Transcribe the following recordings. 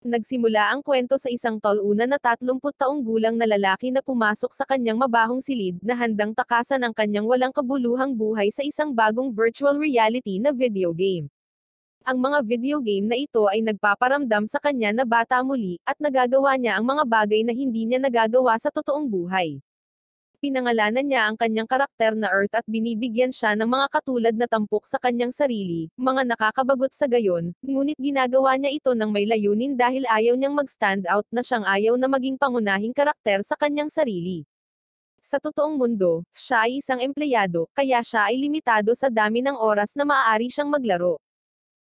Nagsimula ang kwento sa isang talunan na 30 taong gulang na lalaki na pumasok sa kanyang mabahong silid na handang takasan ang kanyang walang kabuluhang buhay sa isang bagong virtual reality na video game. Ang mga video game na ito ay nagpaparamdam sa kanya na bata muli, at nagagawa niya ang mga bagay na hindi niya nagagawa sa totoong buhay. Pinangalanan niya ang kanyang karakter na Earth at binibigyan siya ng mga katulad na tampok sa kanyang sarili, mga nakakabagot sa gayon, ngunit ginagawa niya ito ng may layunin dahil ayaw niyang mag-stand out na siyang ayaw na maging pangunahing karakter sa kanyang sarili. Sa totoong mundo, siya ay isang empleyado, kaya siya ay limitado sa dami ng oras na maaari siyang maglaro.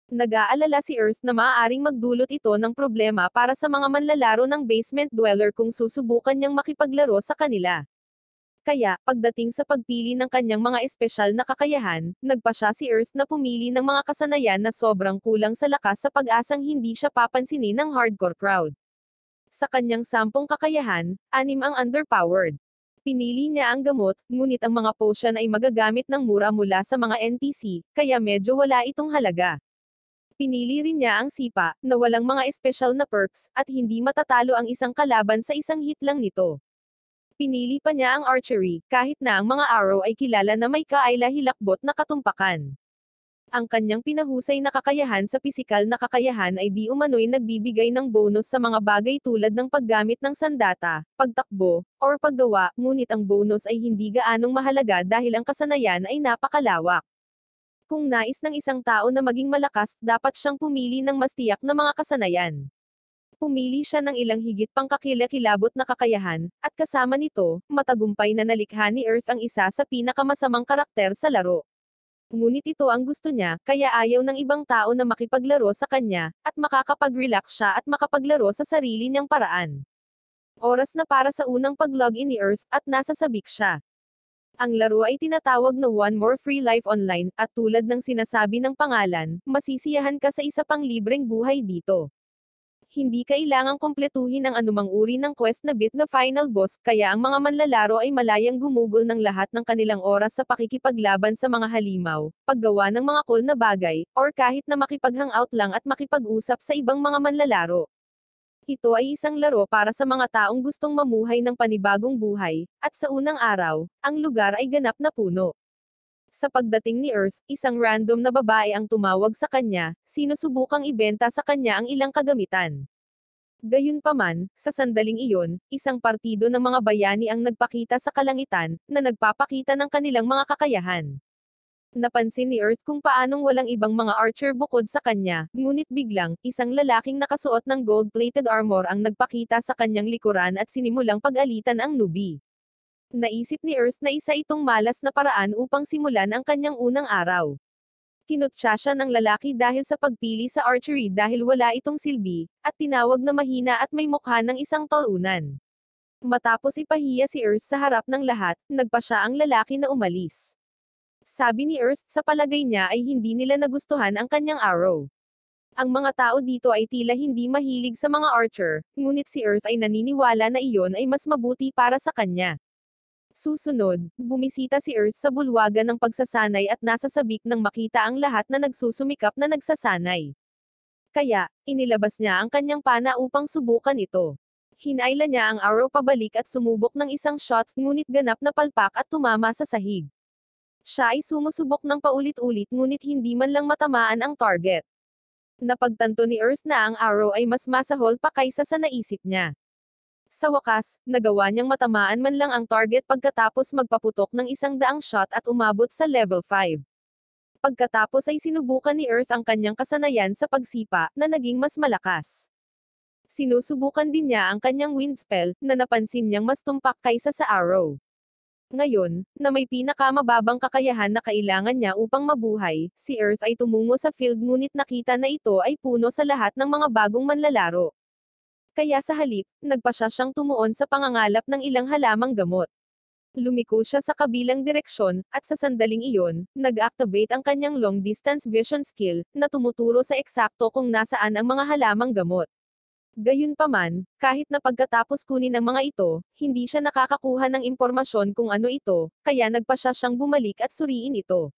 Nag-aalala si Earth na maaaring magdulot ito ng problema para sa mga manlalaro ng basement dweller kung susubukan niyang makipaglaro sa kanila. Kaya, pagdating sa pagpili ng kanyang mga espesyal na kakayahan, nagpasya si Earth na pumili ng mga kasanayan na sobrang kulang sa lakas sa pag-asang hindi siya papansinin ng hardcore crowd. Sa kanyang 10 kakayahan, 6 ang underpowered. Pinili niya ang gamot, ngunit ang mga potion ay magagamit ng mura mula sa mga NPC, kaya medyo wala itong halaga. Pinili rin niya ang sipa, na walang mga espesyal na perks, at hindi matatalo ang isang kalaban sa isang hit lang nito. Pinili pa niya ang archery, kahit na ang mga arrow ay kilala na may kaila-hilakbot na katumpakan. Ang kanyang pinahusay na kakayahan sa pisikal na kakayahan ay di umano'y nagbibigay ng bonus sa mga bagay tulad ng paggamit ng sandata, pagtakbo, or paggawa, ngunit ang bonus ay hindi gaanong mahalaga dahil ang kasanayan ay napakalawak. Kung nais ng isang tao na maging malakas, dapat siyang pumili ng mas tiyak na mga kasanayan. Pumili siya ng ilang higit pang kakilakilabot na kakayahan, at kasama nito, matagumpay na nalikha ni Earth ang isa sa pinakamasamang karakter sa laro. Ngunit ito ang gusto niya, kaya ayaw ng ibang tao na makipaglaro sa kanya, at makakapag-relax siya at makapaglaro sa sarili niyang paraan. Oras na para sa unang pag-login ni Earth, at nasa sabik siya. Ang laro ay tinatawag na One More Free Life Online, at tulad ng sinasabi ng pangalan, masisiyahan ka sa isa pang libreng buhay dito. Hindi kailangang kumpletuhin ang anumang uri ng quest na beat the final boss, kaya ang mga manlalaro ay malayang gumugol ng lahat ng kanilang oras sa pakikipaglaban sa mga halimaw, paggawa ng mga cool na bagay, or kahit na makipag-hangout lang at makipag-usap sa ibang mga manlalaro. Ito ay isang laro para sa mga taong gustong mamuhay ng panibagong buhay, at sa unang araw, ang lugar ay ganap na puno. Sa pagdating ni Earth, isang random na babae ang tumawag sa kanya, sinusubukang ibenta sa kanya ang ilang kagamitan. Gayunpaman, sa sandaling iyon, isang partido ng mga bayani ang nagpakita sa kalangitan, na nagpapakita ng kanilang mga kakayahan. Napansin ni Earth kung paanong walang ibang mga archer bukod sa kanya, ngunit biglang, isang lalaking nakasuot ng gold-plated armor ang nagpakita sa kanyang likuran at sinimulang pag-alitan ang newbie. Naisip ni Earth na isa itong malas na paraan upang simulan ang kanyang unang araw. Kinutya siya ng lalaki dahil sa pagpili sa archery dahil wala itong silbi, at tinawag na mahina at may mukha ng isang talunan. Matapos ipahiya si Earth sa harap ng lahat, nagpa siya ang lalaki na umalis. Sabi ni Earth, sa palagay niya ay hindi nila nagustuhan ang kanyang arrow. Ang mga tao dito ay tila hindi mahilig sa mga archer, ngunit si Earth ay naniniwala na iyon ay mas mabuti para sa kanya. Susunod, bumisita si Earth sa bulwagan ng pagsasanay at nasa sabik nang makita ang lahat na nagsusumikap na nagsasanay. Kaya, inilabas niya ang kanyang pana upang subukan ito. Hinayla niya ang arrow pabalik at sumubok ng isang shot, ngunit ganap na palpak at tumama sa sahig. Siya ay sumusubok ng paulit-ulit ngunit hindi man lang matamaan ang target. Napagtanto ni Earth na ang arrow ay mas masahol pa kaysa sa naisip niya. Sa wakas, nagawa niyang matamaan man lang ang target pagkatapos magpaputok ng 100 shot at umabot sa level 5. Pagkatapos ay sinubukan ni Earth ang kanyang kasanayan sa pagsipa, na naging mas malakas. Sinusubukan din niya ang kanyang wind spell, na napansin niyang mas tumpak kaysa sa arrow. Ngayon, na may pinakamababang kakayahan na kailangan niya upang mabuhay, si Earth ay tumungo sa field ngunit nakita na ito ay puno sa lahat ng mga bagong manlalaro. Kaya sa halip, nagpasya siyang tumuon sa pangangalap ng ilang halamang gamot. Lumiko siya sa kabilang direksyon, at sa sandaling iyon, nag-activate ang kanyang long-distance vision skill, na tumuturo sa eksakto kung nasaan ang mga halamang gamot. Gayunpaman, kahit na pagkatapos kunin ang mga ito, hindi siya nakakakuha ng impormasyon kung ano ito, kaya nagpasya siyang bumalik at suriin ito.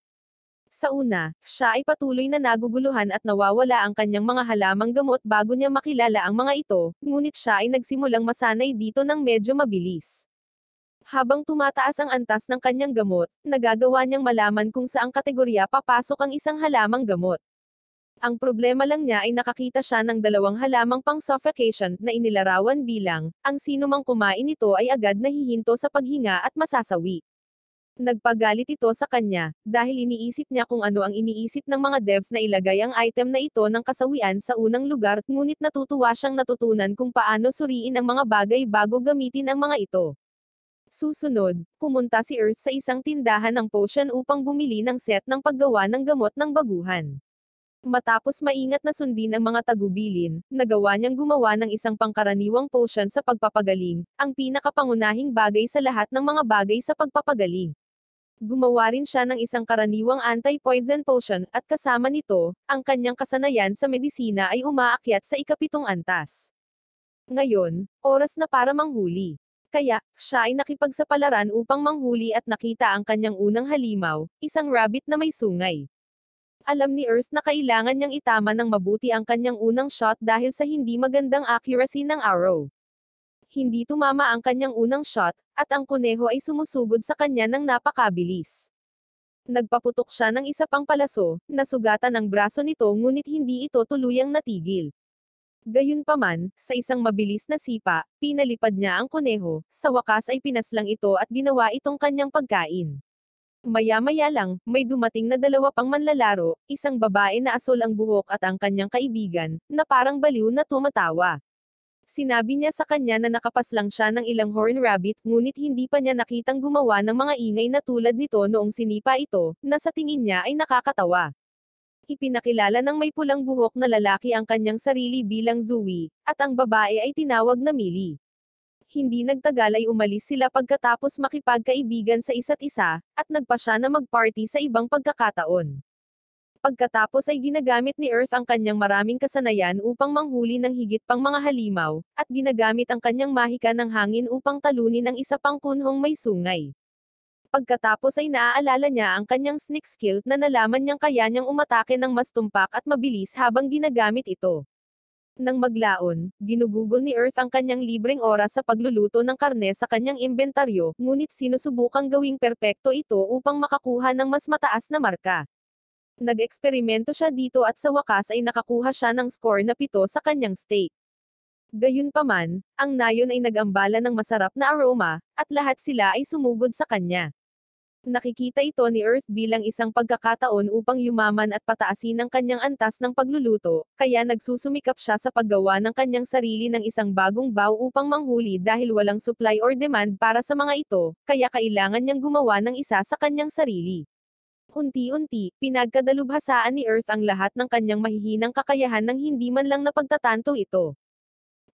Sa una, siya ay patuloy na naguguluhan at nawawala ang kanyang mga halamang gamot bago niya makilala ang mga ito, ngunit siya ay nagsimulang masanay dito ng medyo mabilis. Habang tumataas ang antas ng kanyang gamot, nagagawa niyang malaman kung saang kategorya papasok ang isang halamang gamot. Ang problema lang niya ay nakakita siya ng dalawang halamang pang-suffocation na inilarawan bilang, ang sinumang kumain nito ay agad nahihinto sa paghinga at masasawi. Nagpagalit ito sa kanya, dahil iniisip niya kung ano ang iniisip ng mga devs na ilagay ang item na ito ng kasawian sa unang lugar, ngunit natutuwa siyang natutunan kung paano suriin ang mga bagay bago gamitin ang mga ito. Susunod, pumunta si Earth sa isang tindahan ng potion upang bumili ng set ng paggawa ng gamot ng baguhan. Matapos maingat na sundin ang mga tagubilin, nagawa niyang gumawa ng isang pangkaraniwang potion sa pagpapagaling, ang pinakapangunahing bagay sa lahat ng mga bagay sa pagpapagaling. Gumawa rin siya ng isang karaniwang anti-poison potion, at kasama nito, ang kanyang kasanayan sa medisina ay umaakyat sa ikapitong antas. Ngayon, oras na para manghuli. Kaya, siya ay nakipagsapalaran upang manghuli at nakita ang kanyang unang halimaw, isang rabbit na may sungay. Alam ni Earth na kailangan niyang itama ng mabuti ang kanyang unang shot dahil sa hindi magandang accuracy ng arrow. Hindi tumama ang kanyang unang shot, at ang kuneho ay sumusugod sa kanya ng napakabilis. Nagpaputok siya ng isa pang palaso, nasugatan ang braso nito ngunit hindi ito tuluyang natigil. Gayunpaman, sa isang mabilis na sipa, pinalipad niya ang kuneho, sa wakas ay pinaslang ito at ginawa itong kanyang pagkain. Maya-maya lang, may dumating na dalawa pang manlalaro, isang babae na asul ang buhok at ang kanyang kaibigan, na parang baliw na tumatawa. Sinabi niya sa kanya na nakapaslang siya ng ilang horn rabbit, ngunit hindi pa niya nakitang gumawa ng mga ingay na tulad nito noong sinipa ito, na sa tingin niya ay nakakatawa. Ipinakilala ng may pulang buhok na lalaki ang kanyang sarili bilang Zoe, at ang babae ay tinawag na Millie. Hindi nagtagal ay umalis sila pagkatapos makipagkaibigan sa isa't isa, at nagpa siya na mag-party sa ibang pagkakataon. Pagkatapos ay ginagamit ni Earth ang kanyang maraming kasanayan upang manghuli ng higit pang mga halimaw, at ginagamit ang kanyang mahika ng hangin upang talunin ang isa pang kunhong may sungay. Pagkatapos ay naaalala niya ang kanyang sneak skill na nalaman niyang kaya niyang umatake ng mas tumpak at mabilis habang ginagamit ito. Nang maglaon, ginugugol ni Earth ang kanyang libreng oras sa pagluluto ng karne sa kanyang inventaryo, ngunit sinusubukang gawing perpekto ito upang makakuha ng mas mataas na marka. Nag-eksperimento siya dito at sa wakas ay nakakuha siya ng score na 7 sa kanyang steak. Gayunpaman, ang nayon ay nag-ambala ng masarap na aroma, at lahat sila ay sumugod sa kanya. Nakikita ito ni Earth bilang isang pagkakataon upang yumaman at pataasin ang kanyang antas ng pagluluto, kaya nagsusumikap siya sa paggawa ng kanyang sarili ng isang bagong bow upang manghuli dahil walang supply or demand para sa mga ito, kaya kailangan niyang gumawa ng isa sa kanyang sarili. Unti-unti, pinagkadalubhasaan ni Earth ang lahat ng kanyang mahihinang kakayahan nang hindi man lang napagtatanto ito.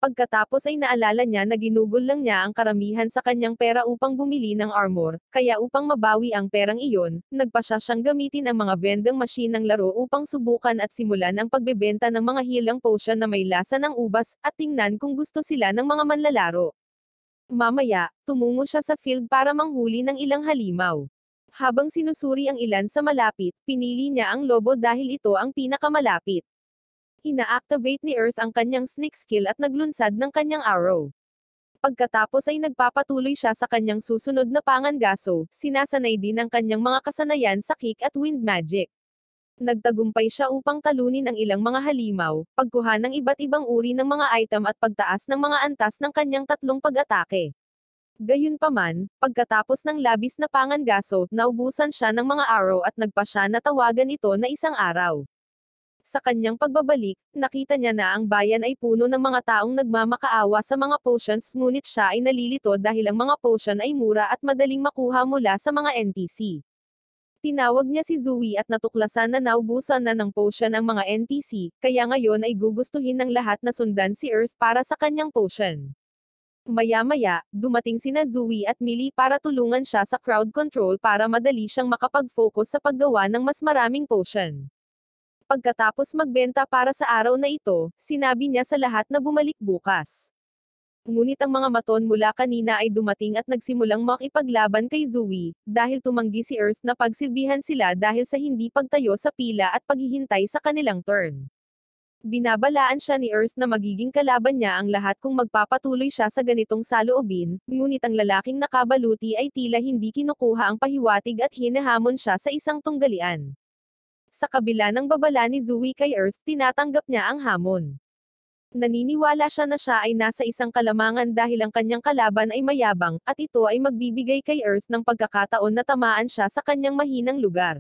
Pagkatapos ay naalala niya na ginugol lang niya ang karamihan sa kanyang pera upang bumili ng armor, kaya upang mabawi ang perang iyon, nagpa siya siyang gamitin ang mga vending machine ng laro upang subukan at simulan ang pagbebenta ng mga healing potion na may lasa ng ubas, at tingnan kung gusto sila ng mga manlalaro. Mamaya, tumungo siya sa field para manghuli ng ilang halimaw. Habang sinusuri ang ilan sa malapit, pinili niya ang lobo dahil ito ang pinakamalapit. Ina-activate ni Earth ang kanyang sneak skill at naglunsad ng kanyang arrow. Pagkatapos ay nagpapatuloy siya sa kanyang susunod na pangangaso, sinasanay din ang kanyang mga kasanayan sa kick at wind magic. Nagtagumpay siya upang talunin ang ilang mga halimaw, pagkuha ng iba't ibang uri ng mga item at pagtaas ng mga antas ng kanyang tatlong pag-atake. Gayunpaman, pagkatapos ng labis na pangangaso, naubusan siya ng mga arrow at nagpa siya na tawagan ito na isang araw. Sa kanyang pagbabalik, nakita niya na ang bayan ay puno ng mga taong nagmamakaawa sa mga potions, ngunit siya ay nalilito dahil ang mga potion ay mura at madaling makuha mula sa mga NPC. Tinawag niya si Zoe at natuklasan na naubusan na ng potion ang mga NPC, kaya ngayon ay gugustuhin ng lahat na sundan si Earth para sa kanyang potion. Maya-maya, dumating sina Zoe at Millie para tulungan siya sa crowd control para madali siyang makapag-focus sa paggawa ng mas maraming potion. Pagkatapos magbenta para sa araw na ito, sinabi niya sa lahat na bumalik bukas. Ngunit ang mga maton mula kanina ay dumating at nagsimulang makipaglaban kay Zoe, dahil tumanggi si Earth na pagsilbihan sila dahil sa hindi pagtayo sa pila at paghihintay sa kanilang turn. Binabalaan siya ni Earth na magiging kalaban niya ang lahat kung magpapatuloy siya sa ganitong saloobin, ngunit ang lalaking nakabaluti ay tila hindi kinukuha ang pahiwatig at hinahamon siya sa isang tunggalian. Sa kabila ng babala ni Zoe kay Earth, tinatanggap niya ang hamon. Naniniwala siya na siya ay nasa isang kalamangan dahil ang kanyang kalaban ay mayabang, at ito ay magbibigay kay Earth ng pagkakataon na tamaan siya sa kanyang mahinang lugar.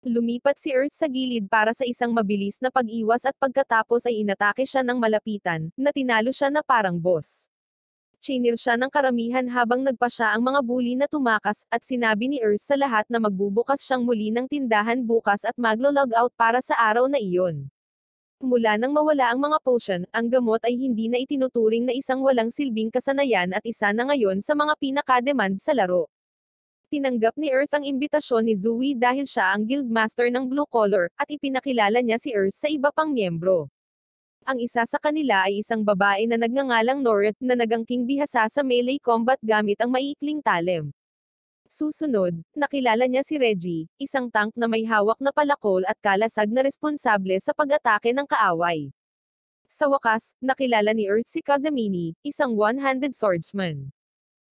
Lumipat si Earth sa gilid para sa isang mabilis na pag-iwas at pagkatapos ay inatake siya ng malapitan, na tinalo siya na parang boss. Chinir siya ng karamihan habang nagpa siya ang mga bully na tumakas, at sinabi ni Earth sa lahat na magbubukas siyang muli ng tindahan bukas at maglo-log out para sa araw na iyon. Mula nang mawala ang mga potion, ang gamot ay hindi na itinuturing na isang walang silbing kasanayan at isa na ngayon sa mga pinaka-demand sa laro. Tinanggap ni Earth ang imbitasyon ni Zoe dahil siya ang guildmaster ng Blue Collar, at ipinakilala niya si Earth sa iba pang miyembro. Ang isa sa kanila ay isang babae na nagngangalang Noreth, na nagangking bihasa sa melee combat gamit ang maiikling talem. Susunod, nakilala niya si Reggie, isang tank na may hawak na palakol at kalasag na responsable sa pag-atake ng kaaway. Sa wakas, nakilala ni Earth si Kazamini, isang one-handed swordsman.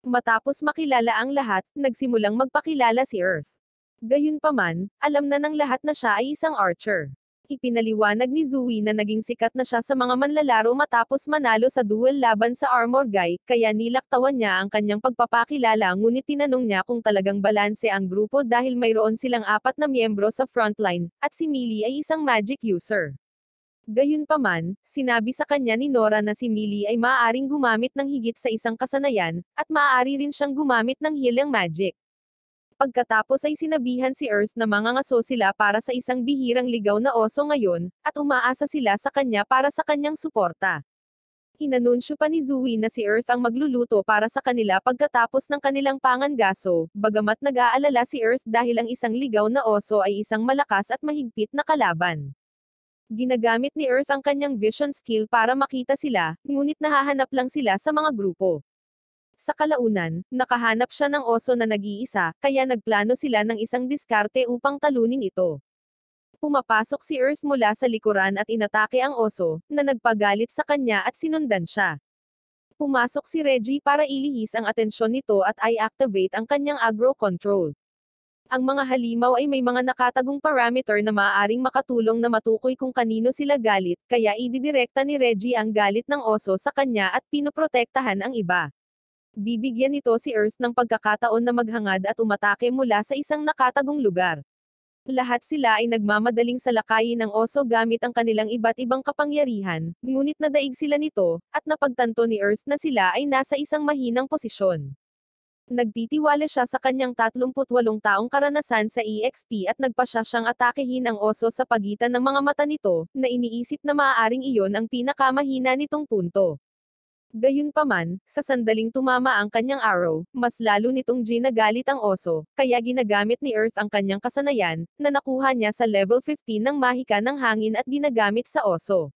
Matapos makilala ang lahat, nagsimulang magpakilala si Earth. Gayunpaman, alam na ng lahat na siya ay isang archer. Ipinaliwanag ni Zoe na naging sikat na siya sa mga manlalaro matapos manalo sa duel laban sa Armor Guy, kaya nilaktawan niya ang kanyang pagpapakilala ngunit tinanong niya kung talagang balanse ang grupo dahil mayroon silang 4 na miyembro sa frontline, at si Millie ay isang magic user. Gayunpaman, sinabi sa kanya ni Nora na si Millie ay maaaring gumamit ng higit sa isang kasanayan, at maaari rin siyang gumamit ng healing magic. Pagkatapos ay sinabihan si Earth na mangangaso sila para sa isang bihirang ligaw na oso ngayon, at umaasa sila sa kanya para sa kanyang suporta. Inanunsyo pa ni Zoe na si Earth ang magluluto para sa kanila pagkatapos ng kanilang pangangaso, bagamat nag-aalala si Earth dahil ang isang ligaw na oso ay isang malakas at mahigpit na kalaban. Ginagamit ni Earth ang kanyang vision skill para makita sila, ngunit nahahanap lang sila sa mga grupo. Sa kalaunan, nakahanap siya ng oso na nag-iisa, kaya nagplano sila ng isang diskarte upang talunin ito. Pumapasok si Earth mula sa likuran at inatake ang oso, na nagpagalit sa kanya at sinundan siya. Pumasok si Reggie para ilihis ang atensyon nito at i-activate ang kanyang aggro control. Ang mga halimaw ay may mga nakatagong parameter na maaaring makatulong na matukoy kung kanino sila galit, kaya ididirekta ni Reggie ang galit ng oso sa kanya at pinoprotektahan ang iba. Bibigyan nito si Earth ng pagkakataon na maghangad at umatake mula sa isang nakatagong lugar. Lahat sila ay nagmamadaling salakayin ng oso gamit ang kanilang iba't ibang kapangyarihan, ngunit nadaig sila nito, at napagtanto ni Earth na sila ay nasa isang mahinang posisyon. Nagtitiwala siya sa kanyang 38 taong karanasan sa EXP at nagpa siyang atakehin ang oso sa pagitan ng mga mata nito, na iniisip na maaaring iyon ang pinakamahina nitong punto. Gayunpaman, sa sandaling tumama ang kanyang arrow, mas lalo nitong ginagalit ang oso, kaya ginagamit ni Earth ang kanyang kasanayan, na nakuha niya sa level 15 ng mahika ng hangin at ginagamit sa oso.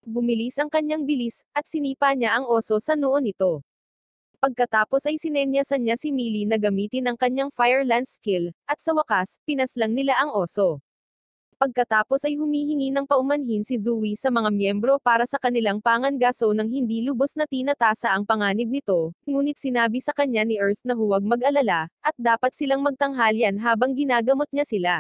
Bumilis ang kanyang bilis, at sinipa niya ang oso sa noo nito. Pagkatapos ay sinenyasan niya si Millie na gamitin ang kanyang Fire Lance skill, at sa wakas, pinaslang nila ang oso. Pagkatapos ay humihingi ng paumanhin si Zoe sa mga miyembro para sa kanilang pangangaso nang hindi lubos na tinatasa ang panganib nito, ngunit sinabi sa kanya ni Earth na huwag mag-alala, at dapat silang magtanghalian habang ginagamot niya sila.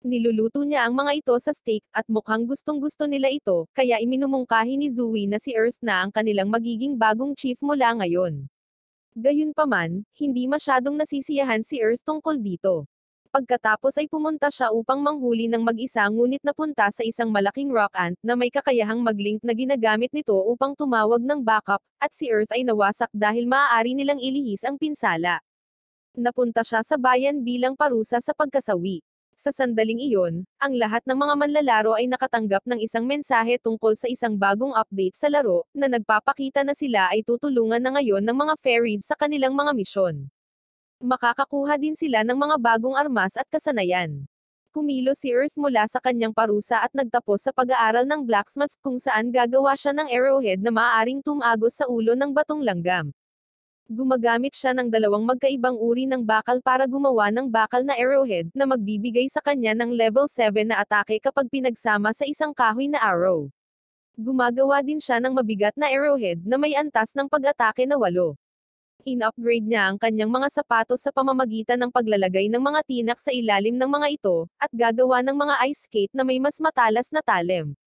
Niluluto niya ang mga ito sa steak, at mukhang gustong-gusto nila ito, kaya iminumungkahi ni Zoe na si Earth na ang kanilang magiging bagong chief mula ngayon. Gayunpaman, hindi masyadong nasisiyahan si Earth tungkol dito. Pagkatapos ay pumunta siya upang manghuli ng mag-isa ngunit napunta sa isang malaking rock ant na may kakayahang mag-link na ginagamit nito upang tumawag ng backup, at si Earth ay nawasak dahil maaari nilang ilihis ang pinsala. Napunta siya sa bayan bilang parusa sa pagkasawi. Sa sandaling iyon, ang lahat ng mga manlalaro ay nakatanggap ng isang mensahe tungkol sa isang bagong update sa laro, na nagpapakita na sila ay tutulungan na ngayon ng mga fairies sa kanilang mga misyon. Makakakuha din sila ng mga bagong armas at kasanayan. Kumilos si Earth mula sa kanyang parusa at nagtapos sa pag-aaral ng blacksmith kung saan gagawa siya ng arrowhead na maaaring tumagos sa ulo ng batong langgam. Gumagamit siya ng dalawang magkaibang uri ng bakal para gumawa ng bakal na arrowhead na magbibigay sa kanya ng level 7 na atake kapag pinagsama sa isang kahoy na arrow. Gumagawa din siya ng mabigat na arrowhead na may antas ng pag-atake na 8. In-upgrade niya ang kanyang mga sapatos sa pamamagitan ng paglalagay ng mga tinak sa ilalim ng mga ito, at gagawa ng mga ice skate na may mas matalas na talim.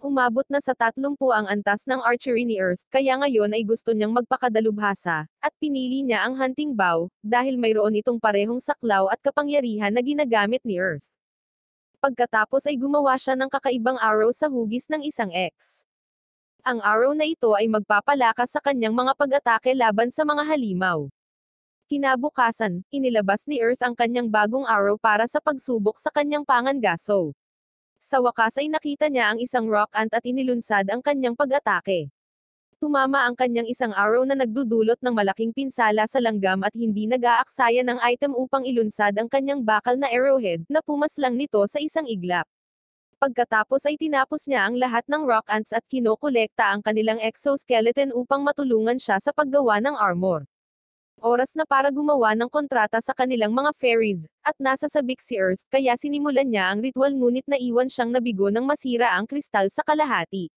Umabot na sa 30 ang antas ng archery ni Earth, kaya ngayon ay gusto niyang magpakadalubhasa, at pinili niya ang hunting bow, dahil mayroon itong parehong saklaw at kapangyarihan na ginagamit ni Earth. Pagkatapos ay gumawa siya ng kakaibang arrow sa hugis ng isang X. Ang arrow na ito ay magpapalakas sa kanyang mga pag-atake laban sa mga halimaw. Kinabukasan, inilabas ni Earth ang kanyang bagong arrow para sa pagsubok sa kanyang pangangaso. Sa wakas ay nakita niya ang isang rock ant at inilunsad ang kanyang pag-atake. Tumama ang kanyang isang arrow na nagdudulot ng malaking pinsala sa langgam at hindi nag-aaksaya ng item upang ilunsad ang kanyang bakal na arrowhead, na pumaslang nito sa isang iglap. Pagkatapos ay tinapos niya ang lahat ng rock ants at kinokolekta ang kanilang exoskeleton upang matulungan siya sa paggawa ng armor. Oras na para gumawa ng kontrata sa kanilang mga fairies, at nasa sabik si Earth, kaya sinimulan niya ang ritual ngunit naiwan siyang nabigo nang masira ang kristal sa kalahati.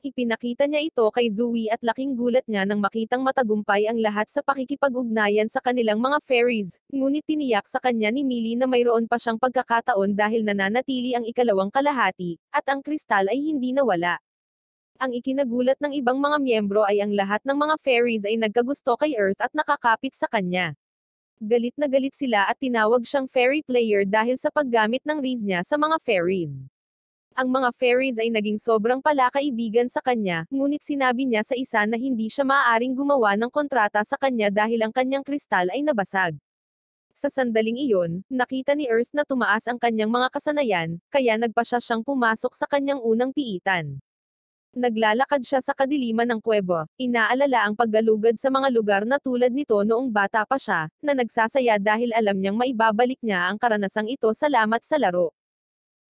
Ipinakita niya ito kay Zoe at laking gulat niya nang makitang matagumpay ang lahat sa pakikipag-ugnayan sa kanilang mga fairies, ngunit tiniyak sa kanya ni Millie na mayroon pa siyang pagkakataon dahil nananatili ang ikalawang kalahati, at ang kristal ay hindi nawala. Ang ikinagulat ng ibang mga miyembro ay ang lahat ng mga fairies ay nagkagusto kay Earth at nakakapit sa kanya. Galit na galit sila at tinawag siyang fairy player dahil sa paggamit ng riz niya sa mga fairies. Ang mga fairies ay naging sobrang palakaibigan sa kanya, ngunit sinabi niya sa isa na hindi siya maaaring gumawa ng kontrata sa kanya dahil ang kanyang kristal ay nabasag. Sa sandaling iyon, nakita ni Earth na tumaas ang kanyang mga kasanayan, kaya nagpasya siyang pumasok sa kanyang unang piitan. Naglalakad siya sa kadiliman ng kuweba, inaalala ang paggalugad sa mga lugar na tulad nito noong bata pa siya, na nagsasaya dahil alam niyang maibabalik niya ang karanasang ito salamat sa laro.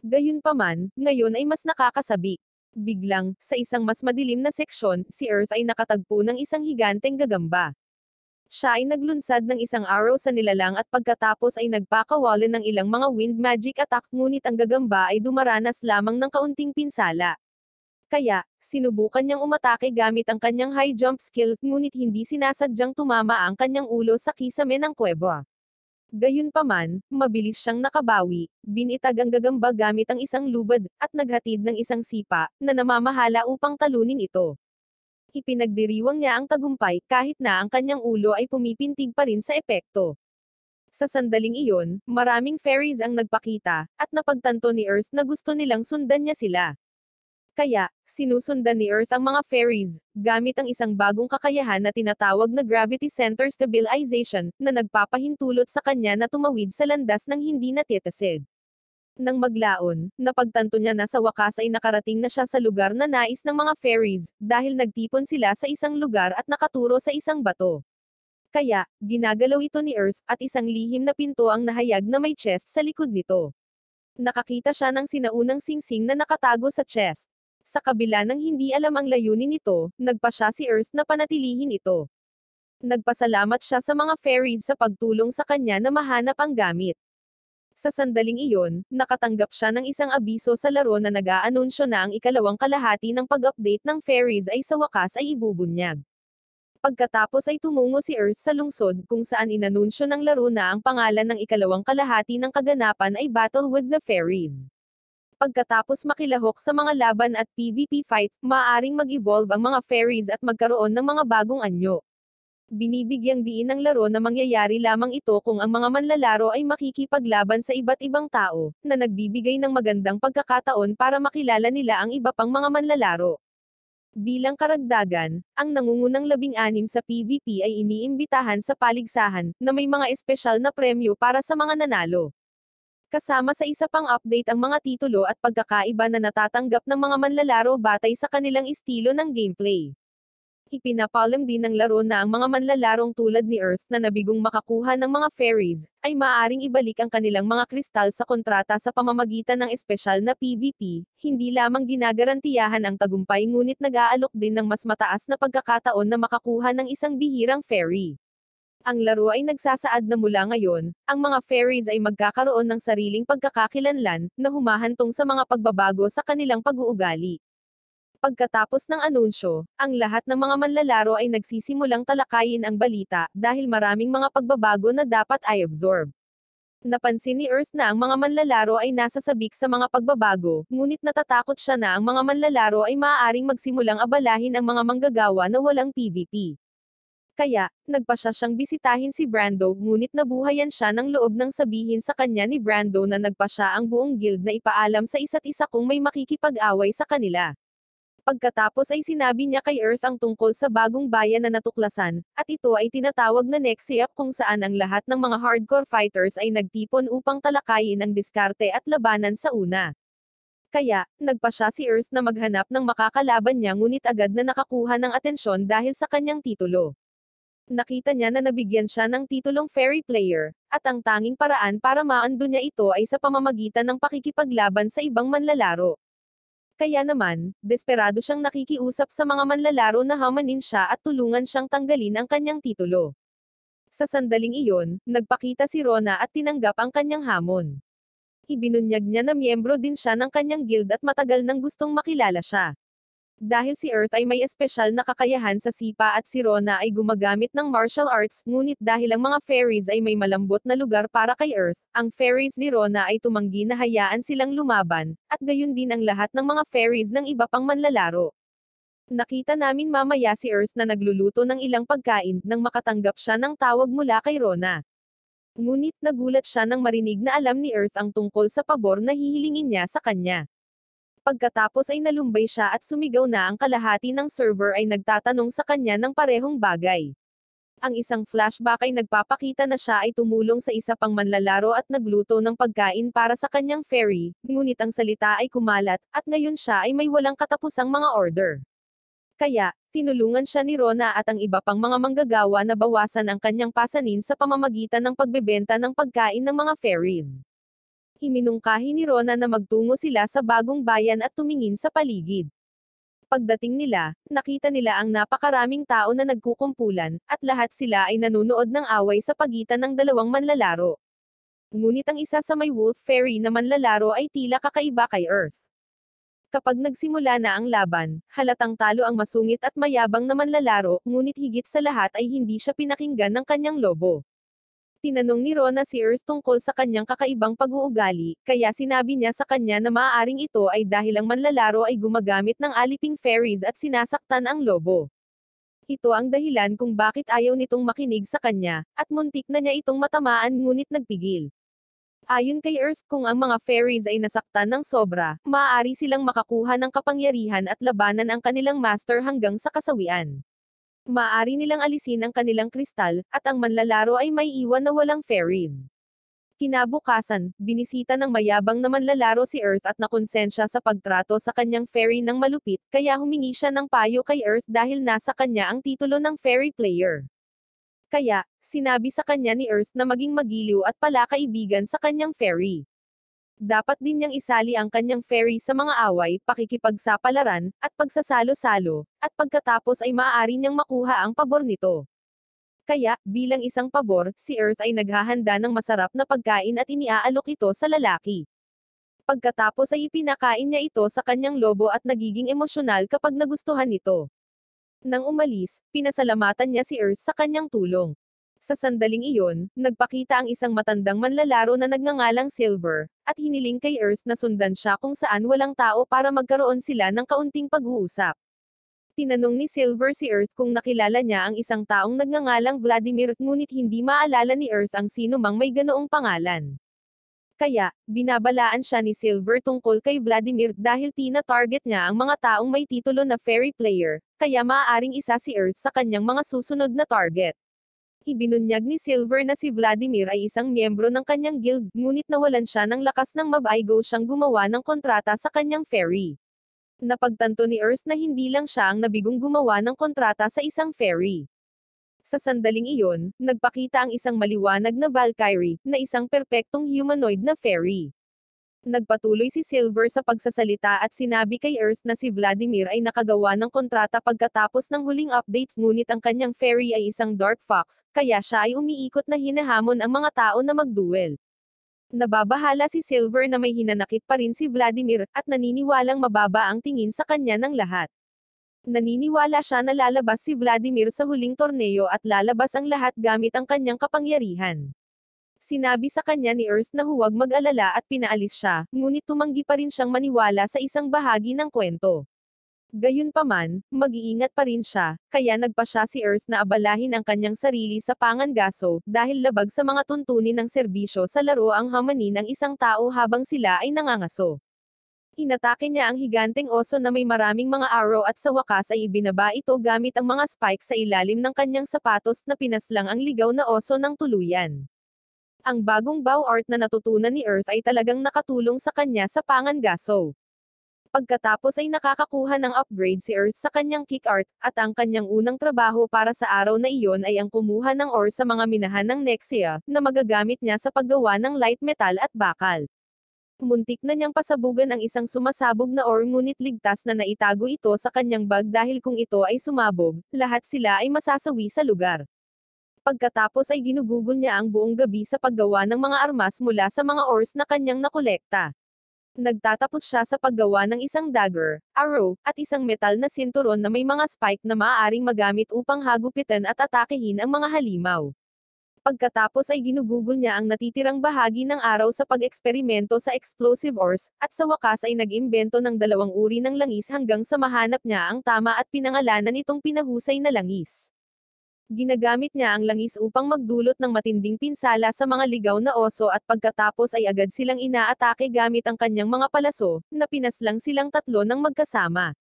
Gayunpaman, ngayon ay mas nakakasabik. Biglang, sa isang mas madilim na seksyon, si Earth ay nakatagpo ng isang higanteng gagamba. Siya ay naglunsad ng isang arrow sa nilalang at pagkatapos ay nagpakawalan ng ilang mga wind magic attack, ngunit ang gagamba ay dumaranas lamang ng kaunting pinsala. Kaya, sinubukan niyang umatake gamit ang kanyang high jump skill, ngunit hindi sinasadyang tumama ang kanyang ulo sa kisame ng kuweba. Gayunpaman, mabilis siyang nakabawi, binitag ang gagamba gamit ang isang lubad, at naghatid ng isang sipa, na namamahala upang talunin ito. Ipinagdiriwang niya ang tagumpay, kahit na ang kanyang ulo ay pumipintig pa rin sa epekto. Sa sandaling iyon, maraming fairies ang nagpakita, at napagtanto ni Earth na gusto nilang sundan niya sila. Kaya, sinusundan ni Earth ang mga fairies, gamit ang isang bagong kakayahan na tinatawag na Gravity Center Stabilization, na nagpapahintulot sa kanya na tumawid sa landas ng hindi natitisid. Nang maglaon, napagtanto niya na sa wakas ay nakarating na siya sa lugar na nais ng mga fairies, dahil nagtipon sila sa isang lugar at nakaturo sa isang bato. Kaya, ginagalaw ito ni Earth, at isang lihim na pinto ang nahayag na may chest sa likod nito. Nakakita siya ng sinaunang singsing na nakatago sa chest. Sa kabila ng hindi alam ang layunin nito, nagpasya si Earth na panatilihin ito. Nagpasalamat siya sa mga fairies sa pagtulong sa kanya na mahanap ang gamit. Sa sandaling iyon, nakatanggap siya ng isang abiso sa laro na nag-aanunsyo na ang ikalawang kalahati ng pag-update ng fairies ay sa wakas ay ibubunyag. Pagkatapos ay tumungo si Earth sa lungsod kung saan inanunsyo ng laro na ang pangalan ng ikalawang kalahati ng kaganapan ay Battle with the Fairies. Pagkatapos makilahok sa mga laban at PvP fight, maaaring mag-evolve ang mga fairies at magkaroon ng mga bagong anyo. Binibigyang diin ng laro na mangyayari lamang ito kung ang mga manlalaro ay makikipaglaban sa iba't ibang tao, na nagbibigay ng magandang pagkakataon para makilala nila ang iba pang mga manlalaro. Bilang karagdagan, ang nangungunang 16 sa PvP ay iniimbitahan sa paligsahan, na may mga espesyal na premyo para sa mga nanalo. Kasama sa isa pang update ang mga titulo at pagkakaiba na natatanggap ng mga manlalaro batay sa kanilang estilo ng gameplay. Ipinapalam din ng laro na ang mga manlalarong tulad ni Earth na nabigong makakuha ng mga fairies, ay maaaring ibalik ang kanilang mga kristal sa kontrata sa pamamagitan ng espesyal na PvP, hindi lamang ginagarantiyahan ang tagumpay ngunit nag-aalok din ng mas mataas na pagkakataon na makakuha ng isang bihirang fairy. Ang laro ay nagsasaad na mula ngayon, ang mga fairies ay magkakaroon ng sariling pagkakakilanlan, na humahantong sa mga pagbabago sa kanilang pag-uugali. Pagkatapos ng anunsyo, ang lahat ng mga manlalaro ay nagsisimulang talakayin ang balita, dahil maraming mga pagbabago na dapat ay absorb. Napansin ni Earth na ang mga manlalaro ay nasa sabik sa mga pagbabago, ngunit natatakot siya na ang mga manlalaro ay maaaring magsimulang abalahin ang mga manggagawa na walang PvP. Kaya, nagpasya siyang bisitahin si Brando, ngunit nabuhayan siya ng loob nang sabihin sa kanya ni Brando na nagpasya ang buong guild na ipaalam sa isa't isa kung may makikipag-away sa kanila. Pagkatapos ay sinabi niya kay Earth ang tungkol sa bagong bayan na natuklasan, at ito ay tinatawag na Nexia, kung saan ang lahat ng mga hardcore fighters ay nagtipon upang talakayin ang diskarte at labanan sa una. Kaya, nagpa siya si Earth na maghanap ng makakalaban niya ngunit agad na nakakuha ng atensyon dahil sa kanyang titulo. Nakita niya na nabigyan siya ng titulong Fairy Player, at ang tanging paraan para maando niya ito ay sa pamamagitan ng pakikipaglaban sa ibang manlalaro. Kaya naman, desperado siyang nakikiusap sa mga manlalaro na hamanin siya at tulungan siyang tanggalin ang kanyang titulo. Sa sandaling iyon, nagpakita si Rona at tinanggap ang kanyang hamon. Ibinunyag niya na miyembro din siya ng kanyang guild at matagal nang gustong makilala siya. Dahil si Earth ay may espesyal na kakayahan sa sipa at si Rona ay gumagamit ng martial arts, ngunit dahil ang mga fairies ay may malambot na lugar para kay Earth, ang fairies ni Rona ay tumanggi na hayaan silang lumaban, at gayon din ang lahat ng mga fairies ng iba pang manlalaro. Nakita namin mamaya si Earth na nagluluto ng ilang pagkain, nang makatanggap siya ng tawag mula kay Rona. Ngunit nagulat siya nang marinig na alam ni Earth ang tungkol sa pabor na hihilingin niya sa kanya. Pagkatapos ay nalumbay siya at sumigaw na ang kalahati ng server ay nagtatanong sa kanya ng parehong bagay. Ang isang flashback ay nagpapakita na siya ay tumulong sa isa pang manlalaro at nagluto ng pagkain para sa kanyang fairy, ngunit ang salita ay kumalat, at ngayon siya ay may walang katapusang mga order. Kaya, tinulungan siya ni Rona at ang iba pang mga manggagawa na bawasan ang kanyang pasanin sa pamamagitan ng pagbebenta ng pagkain ng mga fairies. Iminungkahi ni Rona na magtungo sila sa bagong bayan at tumingin sa paligid. Pagdating nila, nakita nila ang napakaraming tao na nagkukumpulan, at lahat sila ay nanunood ng away sa pagitan ng dalawang manlalaro. Ngunit ang isa sa may wolf fairy na manlalaro ay tila kakaiba kay Earth. Kapag nagsimula na ang laban, halatang talo ang masungit at mayabang na manlalaro, ngunit higit sa lahat ay hindi siya pinakinggan ng kanyang lobo. Tinanong ni Rona si Earth tungkol sa kanyang kakaibang pag-uugali, kaya sinabi niya sa kanya na maaaring ito ay dahil ang manlalaro ay gumagamit ng aliping fairies at sinasaktan ang lobo. Ito ang dahilan kung bakit ayaw nitong makinig sa kanya, at muntik na niya itong matamaan ngunit nagpigil. Ayon kay Earth, kung ang mga fairies ay nasaktan ng sobra, maaari silang makakuha ng kapangyarihan at labanan ang kanilang master hanggang sa kasawian. Maaari nilang alisin ang kanilang kristal, at ang manlalaro ay may iwan na walang fairies. Kinabukasan, binisita ng mayabang na manlalaro si Earth at nakonsensya sa pagtrato sa kanyang fairy ng malupit, kaya humingi siya ng payo kay Earth dahil nasa kanya ang titulo ng fairy player. Kaya, sinabi sa kanya ni Earth na maging magiliw at palakaibigan sa kanyang fairy. Dapat din niyang isali ang kanyang fairy sa mga away, pakikipagsapalaran, at pagsasalo-salo, at pagkatapos ay maaari niyang makuha ang pabor nito. Kaya, bilang isang pabor, si Earth ay naghahanda ng masarap na pagkain at iniaalok ito sa lalaki. Pagkatapos ay ipinakain niya ito sa kanyang lobo at nagiging emosyonal kapag nagustuhan nito. Nang umalis, pinasalamatan niya si Earth sa kanyang tulong. Sa sandaling iyon, nagpakita ang isang matandang manlalaro na nagngangalang Silver, at hiniling kay Earth na sundan siya kung saan walang tao para magkaroon sila ng kaunting pag-uusap. Tinanong ni Silver si Earth kung nakilala niya ang isang taong nagngangalang Vladimir, ngunit hindi maalala ni Earth ang sino mang may ganoong pangalan. Kaya, binabalaan siya ni Silver tungkol kay Vladimir dahil tina-target niya ang mga taong may titulo na fairy player, kaya maaaring isa si Earth sa kanyang mga susunod na target. Ibinunyag ni Silver na si Vladimir ay isang miyembro ng kanyang guild, ngunit nawalan siya ng lakas ng mabaigo siyang gumawa ng kontrata sa kanyang fairy. Napagtanto ni Earth na hindi lang siya ang nabigong gumawa ng kontrata sa isang fairy. Sa sandaling iyon, nagpakita ang isang maliwanag na Valkyrie, na isang perpektong humanoid na fairy. Nagpatuloy si Silver sa pagsasalita at sinabi kay Earth na si Vladimir ay nakagawa ng kontrata pagkatapos ng huling update, ngunit ang kanyang fairy ay isang dark fox, kaya siya ay umiikot na hinahamon ang mga tao na magduel. Nababahala si Silver na may hinanakit pa rin si Vladimir, at naniniwalang mababa ang tingin sa kanya ng lahat. Naniniwala siya na lalabas si Vladimir sa huling torneo at lalabas ang lahat gamit ang kanyang kapangyarihan. Sinabi sa kanya ni Earth na huwag mag-alala at pinaalis siya, ngunit tumanggi pa rin siyang maniwala sa isang bahagi ng kwento. Gayunpaman, mag-iingat pa rin siya, kaya nagpa siya si Earth na abalahin ang kanyang sarili sa pangangaso, dahil labag sa mga tuntunin ng serbisyo sa laro ang hamani ng isang tao habang sila ay nangangaso. Inatake niya ang higanteng oso na may maraming mga arrow at sa wakas ay ibinaba ito gamit ang mga spike sa ilalim ng kanyang sapatos na pinaslang ang ligaw na oso ng tuluyan. Ang bagong bow art na natutunan ni Earth ay talagang nakatulong sa kanya sa pangangaso. Pagkatapos ay nakakakuha ng upgrade si Earth sa kanyang kick art, at ang kanyang unang trabaho para sa araw na iyon ay ang kumuha ng ore sa mga minahan ng Nexia, na magagamit niya sa paggawa ng light metal at bakal. Muntik na niyang pasabugan ang isang sumasabog na ore, ngunit ligtas na naitago ito sa kanyang bag dahil kung ito ay sumabog, lahat sila ay masasawi sa lugar. Pagkatapos ay ginugugol niya ang buong gabi sa paggawa ng mga armas mula sa mga ores na kanyang nakolekta. Nagtatapos siya sa paggawa ng isang dagger, arrow, at isang metal na sinturon na may mga spike na maaaring magamit upang hagupitan at atakehin ang mga halimaw. Pagkatapos ay ginugugol niya ang natitirang bahagi ng araw sa pag-eksperimento sa explosive ores, at sa wakas ay nag-imbento ng 2 uri ng langis hanggang sa mahanap niya ang tama at pinangalanan itong pinahusay na langis. Ginagamit niya ang langis upang magdulot ng matinding pinsala sa mga ligaw na oso at pagkatapos ay agad silang inaatake gamit ang kanyang mga palaso, na pinaslang silang tatlo ng magkasama.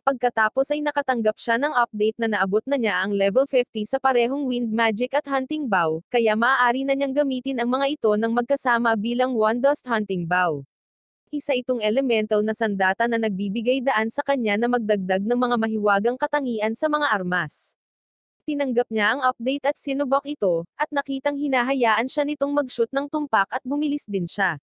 Pagkatapos ay nakatanggap siya ng update na naabot na niya ang level 50 sa parehong wind magic at hunting bow, kaya maaari na niyang gamitin ang mga ito ng magkasama bilang one dust hunting bow. Isa itong elemental na sandata na nagbibigay daan sa kanya na magdagdag ng mga mahiwagang katangian sa mga armas. Tinanggap niya ang update at sinubok ito, at nakitang hinahayaan siya nitong mag-shoot ng tumpak at bumilis din siya.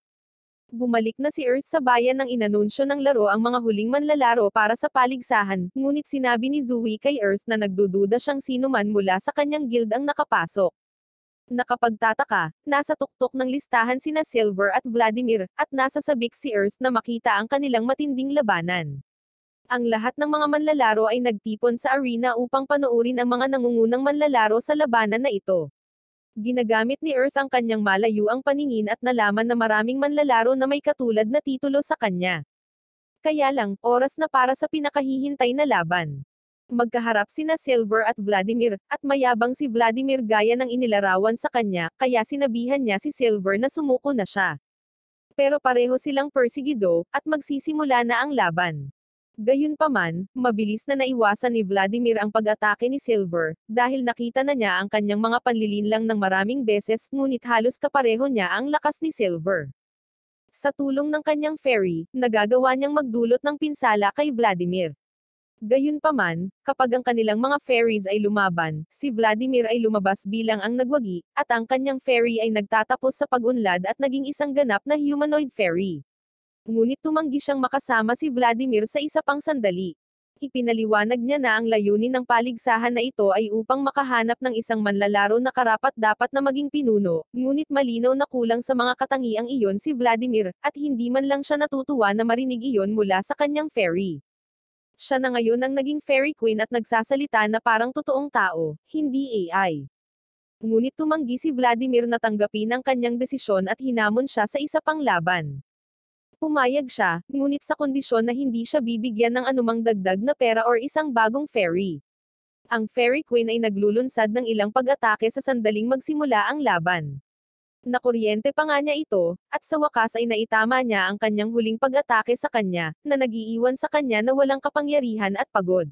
Bumalik na si Earth sa bayan nang inanunsyo ng laro ang mga huling manlalaro para sa paligsahan, ngunit sinabi ni Zoe kay Earth na nagdududa siyang sino man mula sa kanyang guild ang nakapasok. Nakapagtataka, nasa tuktok ng listahan sina Silver at Vladimir, at nasa sabik si Earth na makita ang kanilang matinding labanan. Ang lahat ng mga manlalaro ay nagtipon sa arena upang panoorin ang mga nangungunang manlalaro sa labanan na ito. Ginagamit ni Earth ang kanyang malayuang paningin at nalaman na maraming manlalaro na may katulad na titulo sa kanya. Kaya lang, oras na para sa pinakahihintay na laban. Magkaharap sina Silver at Vladimir, at mayabang si Vladimir gaya ng inilarawan sa kanya, kaya sinabihan niya si Silver na sumuko na siya. Pero pareho silang persigido, at magsisimula na ang laban. Gayunpaman, mabilis na naiwasan ni Vladimir ang pag-atake ni Silver, dahil nakita na niya ang kanyang mga panlilinlang ng maraming beses, ngunit halos kapareho niya ang lakas ni Silver. Sa tulong ng kanyang fairy, nagagawa niyang magdulot ng pinsala kay Vladimir. Gayunpaman, kapag ang kanilang mga fairies ay lumaban, si Vladimir ay lumabas bilang ang nagwagi, at ang kanyang fairy ay nagtatapos sa pag-unlad at naging isang ganap na humanoid fairy. Ngunit tumanggi siyang makasama si Vladimir sa isa pang sandali. Ipinaliwanag niya na ang layunin ng paligsahan na ito ay upang makahanap ng isang manlalaro na karapat-dapat na maging pinuno, ngunit malinaw na kulang sa mga katangiang iyon si Vladimir, at hindi man lang siya natutuwa na marinig iyon mula sa kanyang fairy. Siya na ngayon ang naging fairy queen at nagsasalita na parang totoong tao, hindi AI. Ngunit tumanggi si Vladimir na tanggapin ang kanyang desisyon at hinamon siya sa isa pang laban. Pumayag siya, ngunit sa kondisyon na hindi siya bibigyan ng anumang dagdag na pera or isang bagong fairy. Ang Fairy Queen ay naglulunsad ng ilang pag-atake sa sandaling magsimula ang laban. Nakuryente pa nga niya ito, at sa wakas ay naitama niya ang kanyang huling pag-atake sa kanya, na nag-iiwan sa kanya na walang kapangyarihan at pagod.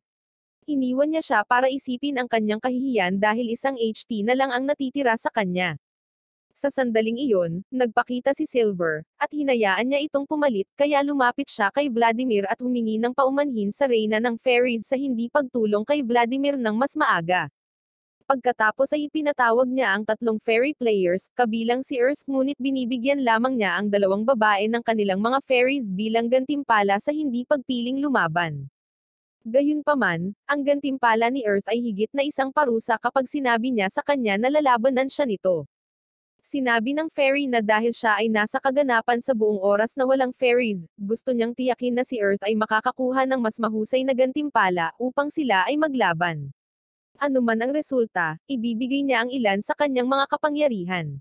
Iniwan niya siya para isipin ang kanyang kahihiyan dahil isang HP na lang ang natitira sa kanya. Sa sandaling iyon, nagpakita si Silver, at hinayaan niya itong pumalit, kaya lumapit siya kay Vladimir at humingi ng paumanhin sa reyna ng fairies sa hindi pagtulong kay Vladimir ng mas maaga. Pagkatapos ay ipinatawag niya ang tatlong fairy players, kabilang si Earth, ngunit binibigyan lamang niya ang dalawang babae ng kanilang mga fairies bilang gantimpala sa hindi pagpiling lumaban. Gayunpaman, ang gantimpala ni Earth ay higit na isang parusa kapag sinabi niya sa kanya na lalabanan siya nito. Sinabi ng fairy na dahil siya ay nasa kaganapan sa buong oras na walang fairies, gusto niyang tiyakin na si Earth ay makakakuha ng mas mahusay na gantimpala upang sila ay maglaban. Ano man ang resulta, ibibigay niya ang ilan sa kanyang mga kapangyarihan.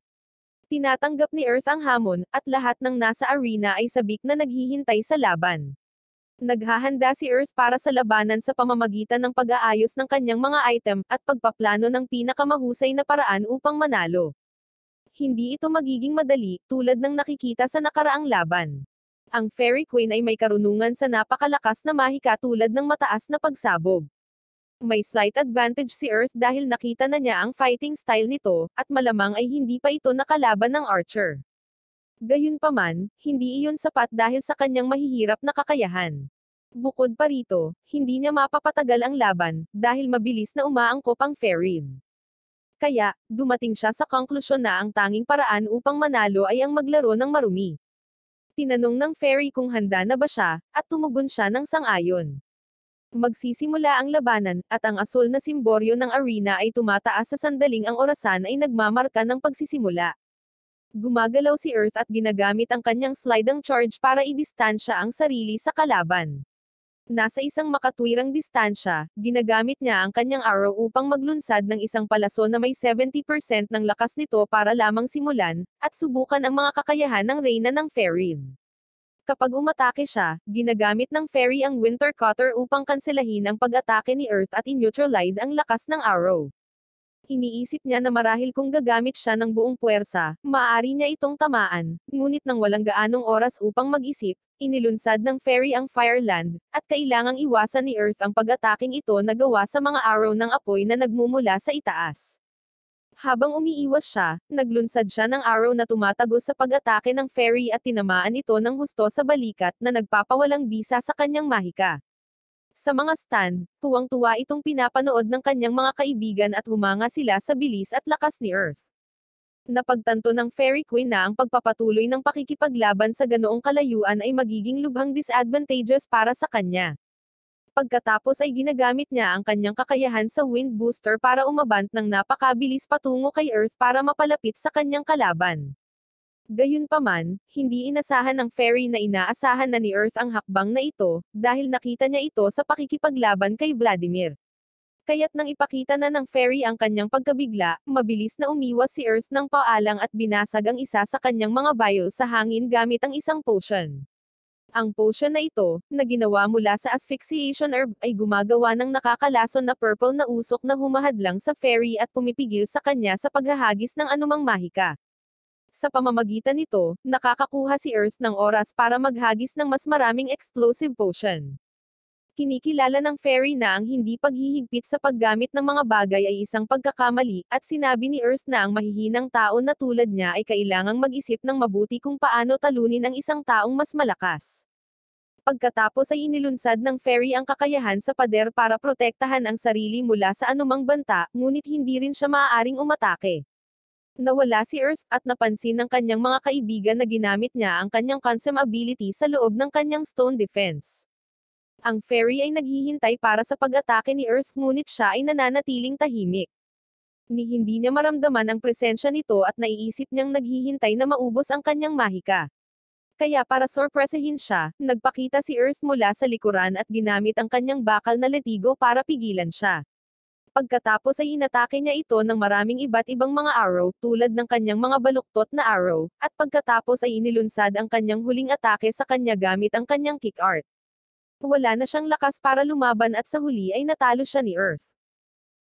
Tinatanggap ni Earth ang hamon, at lahat ng nasa arena ay sabik na naghihintay sa laban. Naghahanda si Earth para sa labanan sa pamamagitan ng pag-aayos ng kanyang mga item, at pagpaplano ng pinakamahusay na paraan upang manalo. Hindi ito magiging madali, tulad ng nakikita sa nakaraang laban. Ang Fairy Queen ay may karunungan sa napakalakas na mahika tulad ng mataas na pagsabog. May slight advantage si Earth dahil nakita na niya ang fighting style nito, at malamang ay hindi pa ito nakalaban ng Archer. Gayunpaman, hindi iyon sapat dahil sa kanyang mahihirap na kakayahan. Bukod pa rito, hindi niya mapapatagal ang laban, dahil mabilis na umaangkop ang fairies. Kaya, dumating siya sa konklusyon na ang tanging paraan upang manalo ay ang maglaro ng marumi. Tinanong ng fairy kung handa na ba siya, at tumugon siya ng sang-ayon. Magsisimula ang labanan, at ang asul na simboryo ng arena ay tumataas sa sandaling ang orasan ay nagmamarka ng pagsisimula. Gumagalaw si Earth at ginagamit ang kanyang sliding charge para idistansya ang sarili sa kalaban. Nasa isang makatwirang distansya, ginagamit niya ang kanyang arrow upang maglunsad ng isang palaso na may 70% ng lakas nito para lamang simulan, at subukan ang mga kakayahan ng reyna ng fairies. Kapag umatake siya, ginagamit ng fairy ang Winter Cutter upang kanselahin ang pag-atake ni Earth at i-neutralize ang lakas ng arrow. Iniisip niya na marahil kung gagamit siya ng buong puwersa, maaari niya itong tamaan, ngunit nang walang gaanong oras upang mag-isip, inilunsad ng fairy ang Fireland, at kailangang iwasan ni Earth ang pag-ataking ito na gawa sa mga arrow ng apoy na nagmumula sa itaas. Habang umiiwas siya, naglunsad siya ng arrow na tumatagos sa pag-atake ng fairy at tinamaan ito ng husto sa balikat na nagpapawalang bisa sa kanyang mahika. Sa mga stand, tuwang-tuwa itong pinapanood ng kanyang mga kaibigan at humanga sila sa bilis at lakas ni Earth. Napagtanto ng Fairy Queen na ang pagpapatuloy ng pakikipaglaban sa ganoong kalayuan ay magiging lubhang disadvantageous para sa kanya. Pagkatapos ay ginagamit niya ang kanyang kakayahan sa Wind Booster para umabant ng napakabilis patungo kay Earth para mapalapit sa kanyang kalaban. Gayunpaman, hindi inasahan ng fairy na inaasahan na ni Earth ang hakbang na ito, dahil nakita niya ito sa pakikipaglaban kay Vladimir. Kaya't nang ipakita na ng fairy ang kanyang pagkabigla, mabilis na umiwas si Earth ng paalang at binasag ang isa sa kanyang mga vial sa hangin gamit ang isang potion. Ang potion na ito, na ginawa mula sa asphyxiation herb, ay gumagawa ng nakakalason na purple na usok na humahadlang sa fairy at pumipigil sa kanya sa paghahagis ng anumang mahika. Sa pamamagitan nito, nakakakuha si Earth ng oras para maghagis ng mas maraming explosive potion. Kinikilala ng fairy na ang hindi paghihigpit sa paggamit ng mga bagay ay isang pagkakamali, at sinabi ni Earth na ang mahihinang tao na tulad niya ay kailangang mag-isip ng mabuti kung paano talunin ang isang taong mas malakas. Pagkatapos ay inilunsad ng fairy ang kakayahan sa pader para protektahan ang sarili mula sa anumang banta, ngunit hindi rin siya maaaring umatake. Nawala si Earth, at napansin ng kanyang mga kaibigan na ginamit niya ang kanyang consume ability sa loob ng kanyang stone defense. Ang fairy ay naghihintay para sa pag-atake ni Earth ngunit siya ay nananatiling tahimik. Hindi niya maramdaman ang presensya nito at naiisip niyang naghihintay na maubos ang kanyang mahika. Kaya para sorpresahin siya, nagpakita si Earth mula sa likuran at ginamit ang kanyang bakal na letigo para pigilan siya. Pagkatapos ay inatake niya ito ng maraming iba't ibang mga arrow, tulad ng kanyang mga baluktot na arrow, at pagkatapos ay inilunsad ang kanyang huling atake sa kanya gamit ang kanyang kick art. Wala na siyang lakas para lumaban at sa huli ay natalo siya ni Earth.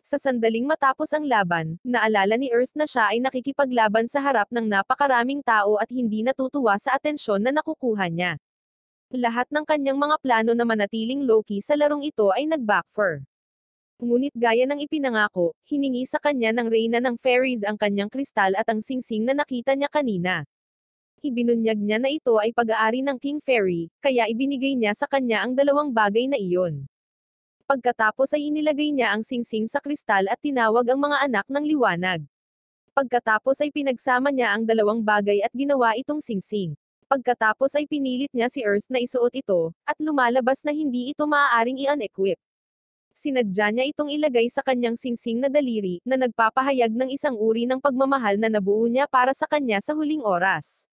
Sa sandaling matapos ang laban, naalala ni Earth na siya ay nakikipaglaban sa harap ng napakaraming tao at hindi natutuwa sa atensyon na nakukuha niya. Lahat ng kanyang mga plano na manatiling low-key sa larong ito ay nag-backfire. Ngunit gaya ng ipinangako, hiningi sa kanya ng reyna ng fairies ang kanyang kristal at ang singsing na nakita niya kanina. Ibinunyag niya na ito ay pag-aari ng King Fairy, kaya ibinigay niya sa kanya ang dalawang bagay na iyon. Pagkatapos ay inilagay niya ang singsing sa kristal at tinawag ang mga anak ng liwanag. Pagkatapos ay pinagsama niya ang dalawang bagay at ginawa itong singsing. Pagkatapos ay pinilit niya si Earth na isuot ito, at lumalabas na hindi ito maaaring i-unequip. Sinadya niya itong ilagay sa kanyang singsing na daliri, na nagpapahayag ng isang uri ng pagmamahal na nabuo niya para sa kanya sa huling oras.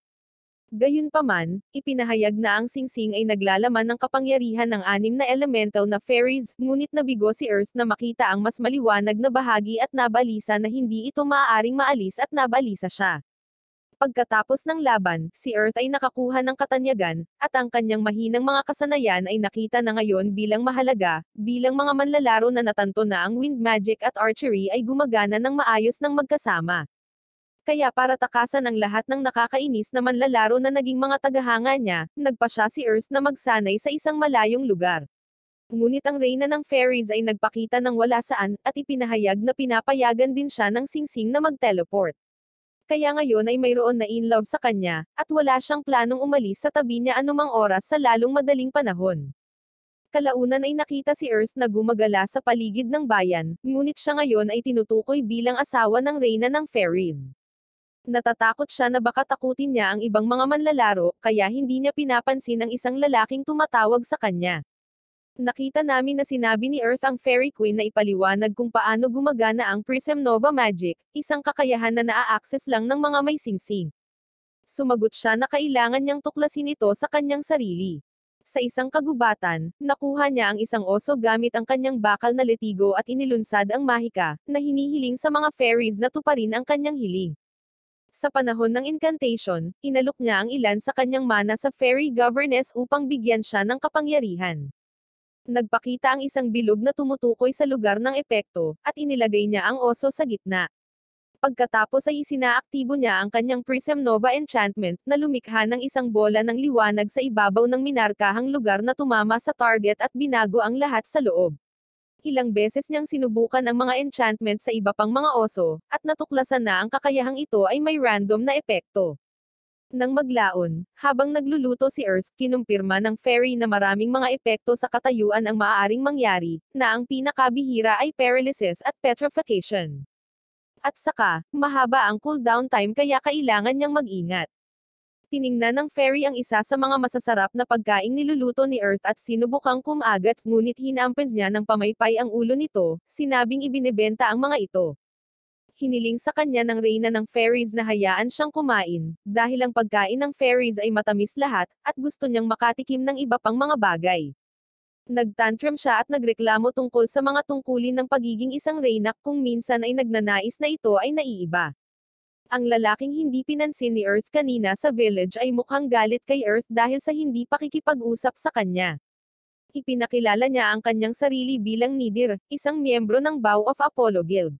Gayunpaman, ipinahayag na ang singsing ay naglalaman ng kapangyarihan ng anim na elemental na fairies, ngunit nabigo si Earth na makita ang mas maliwanag na bahagi at nabalisa na hindi ito maaaring maalis at nabalisa siya. Pagkatapos ng laban, si Earth ay nakakuha ng katanyagan, at ang kanyang mahinang mga kasanayan ay nakita na ngayon bilang mahalaga, bilang mga manlalaro na natanto na ang wind magic at archery ay gumagana ng maayos ng magkasama. Kaya para takasan ang lahat ng nakakainis na manlalaro na naging mga tagahanga niya, nagpa siya si Earth na magsanay sa isang malayong lugar. Ngunit ang reyna ng fairies ay nagpakita ng wala saan, at ipinahayag na pinapayagan din siya ng singsing na mag-teleport. Kaya ngayon ay mayroon na in love sa kanya, at wala siyang planong umalis sa tabi niya anumang oras sa lalong madaling panahon. Kalaunan ay nakita si Earth na gumagala sa paligid ng bayan, ngunit siya ngayon ay tinutukoy bilang asawa ng reyna ng fairies. Natatakot siya na baka takutin niya ang ibang mga manlalaro, kaya hindi niya pinapansin ang isang lalaking tumatawag sa kanya. Nakita namin na sinabi ni Earth ang Fairy Queen na ipaliwanag kung paano gumagana ang Prism Nova Magic, isang kakayahan na naa-access lang ng mga may singsing. Sumagot siya na kailangan niyang tuklasin ito sa kanyang sarili. Sa isang kagubatan, nakuha niya ang isang oso gamit ang kanyang bakal na letigo at inilunsad ang mahika, na hinihiling sa mga fairies na tuparin ang kanyang hiling. Sa panahon ng incantation, inalok niya ang ilan sa kanyang mana sa fairy governess upang bigyan siya ng kapangyarihan. Nagpakita ang isang bilog na tumutukoy sa lugar ng epekto, at inilagay niya ang oso sa gitna. Pagkatapos ay isinaaktibo niya ang kanyang Prism Nova Enchantment, na lumikha ng isang bola ng liwanag sa ibabaw ng minarkahang lugar na tumama sa target at binago ang lahat sa loob. Ilang beses niyang sinubukan ang mga enchantment sa iba pang mga oso, at natuklasan na ang kakayahang ito ay may random na epekto. Nang maglaon, habang nagluluto si Earth, kinumpirma ng fairy na maraming mga epekto sa katayuan ang maaaring mangyari, na ang pinakabihira ay paralysis at petrification. At saka, mahaba ang cooldown time kaya kailangan niyang mag-ingat. Tiningnan ng fairy ang isa sa mga masasarap na pagkaing niluluto ni Earth at sinubukang kumagat, ngunit hinampon niya ng pamaypay ang ulo nito, sinabing ibinebenta ang mga ito. Hiniling sa kanya ng reyna ng fairies na hayaan siyang kumain, dahil ang pagkain ng fairies ay matamis lahat, at gusto niyang makatikim ng iba pang mga bagay. Nagtantrum siya at nagreklamo tungkol sa mga tungkulin ng pagiging isang reyna, kung minsan ay nagnanais na ito ay naiiba. Ang lalaking hindi pinansin ni Earth kanina sa village ay mukhang galit kay Earth dahil sa hindi pakikipag-usap sa kanya. Ipinakilala niya ang kanyang sarili bilang Nidir, isang miyembro ng Bow of Apollo Guild.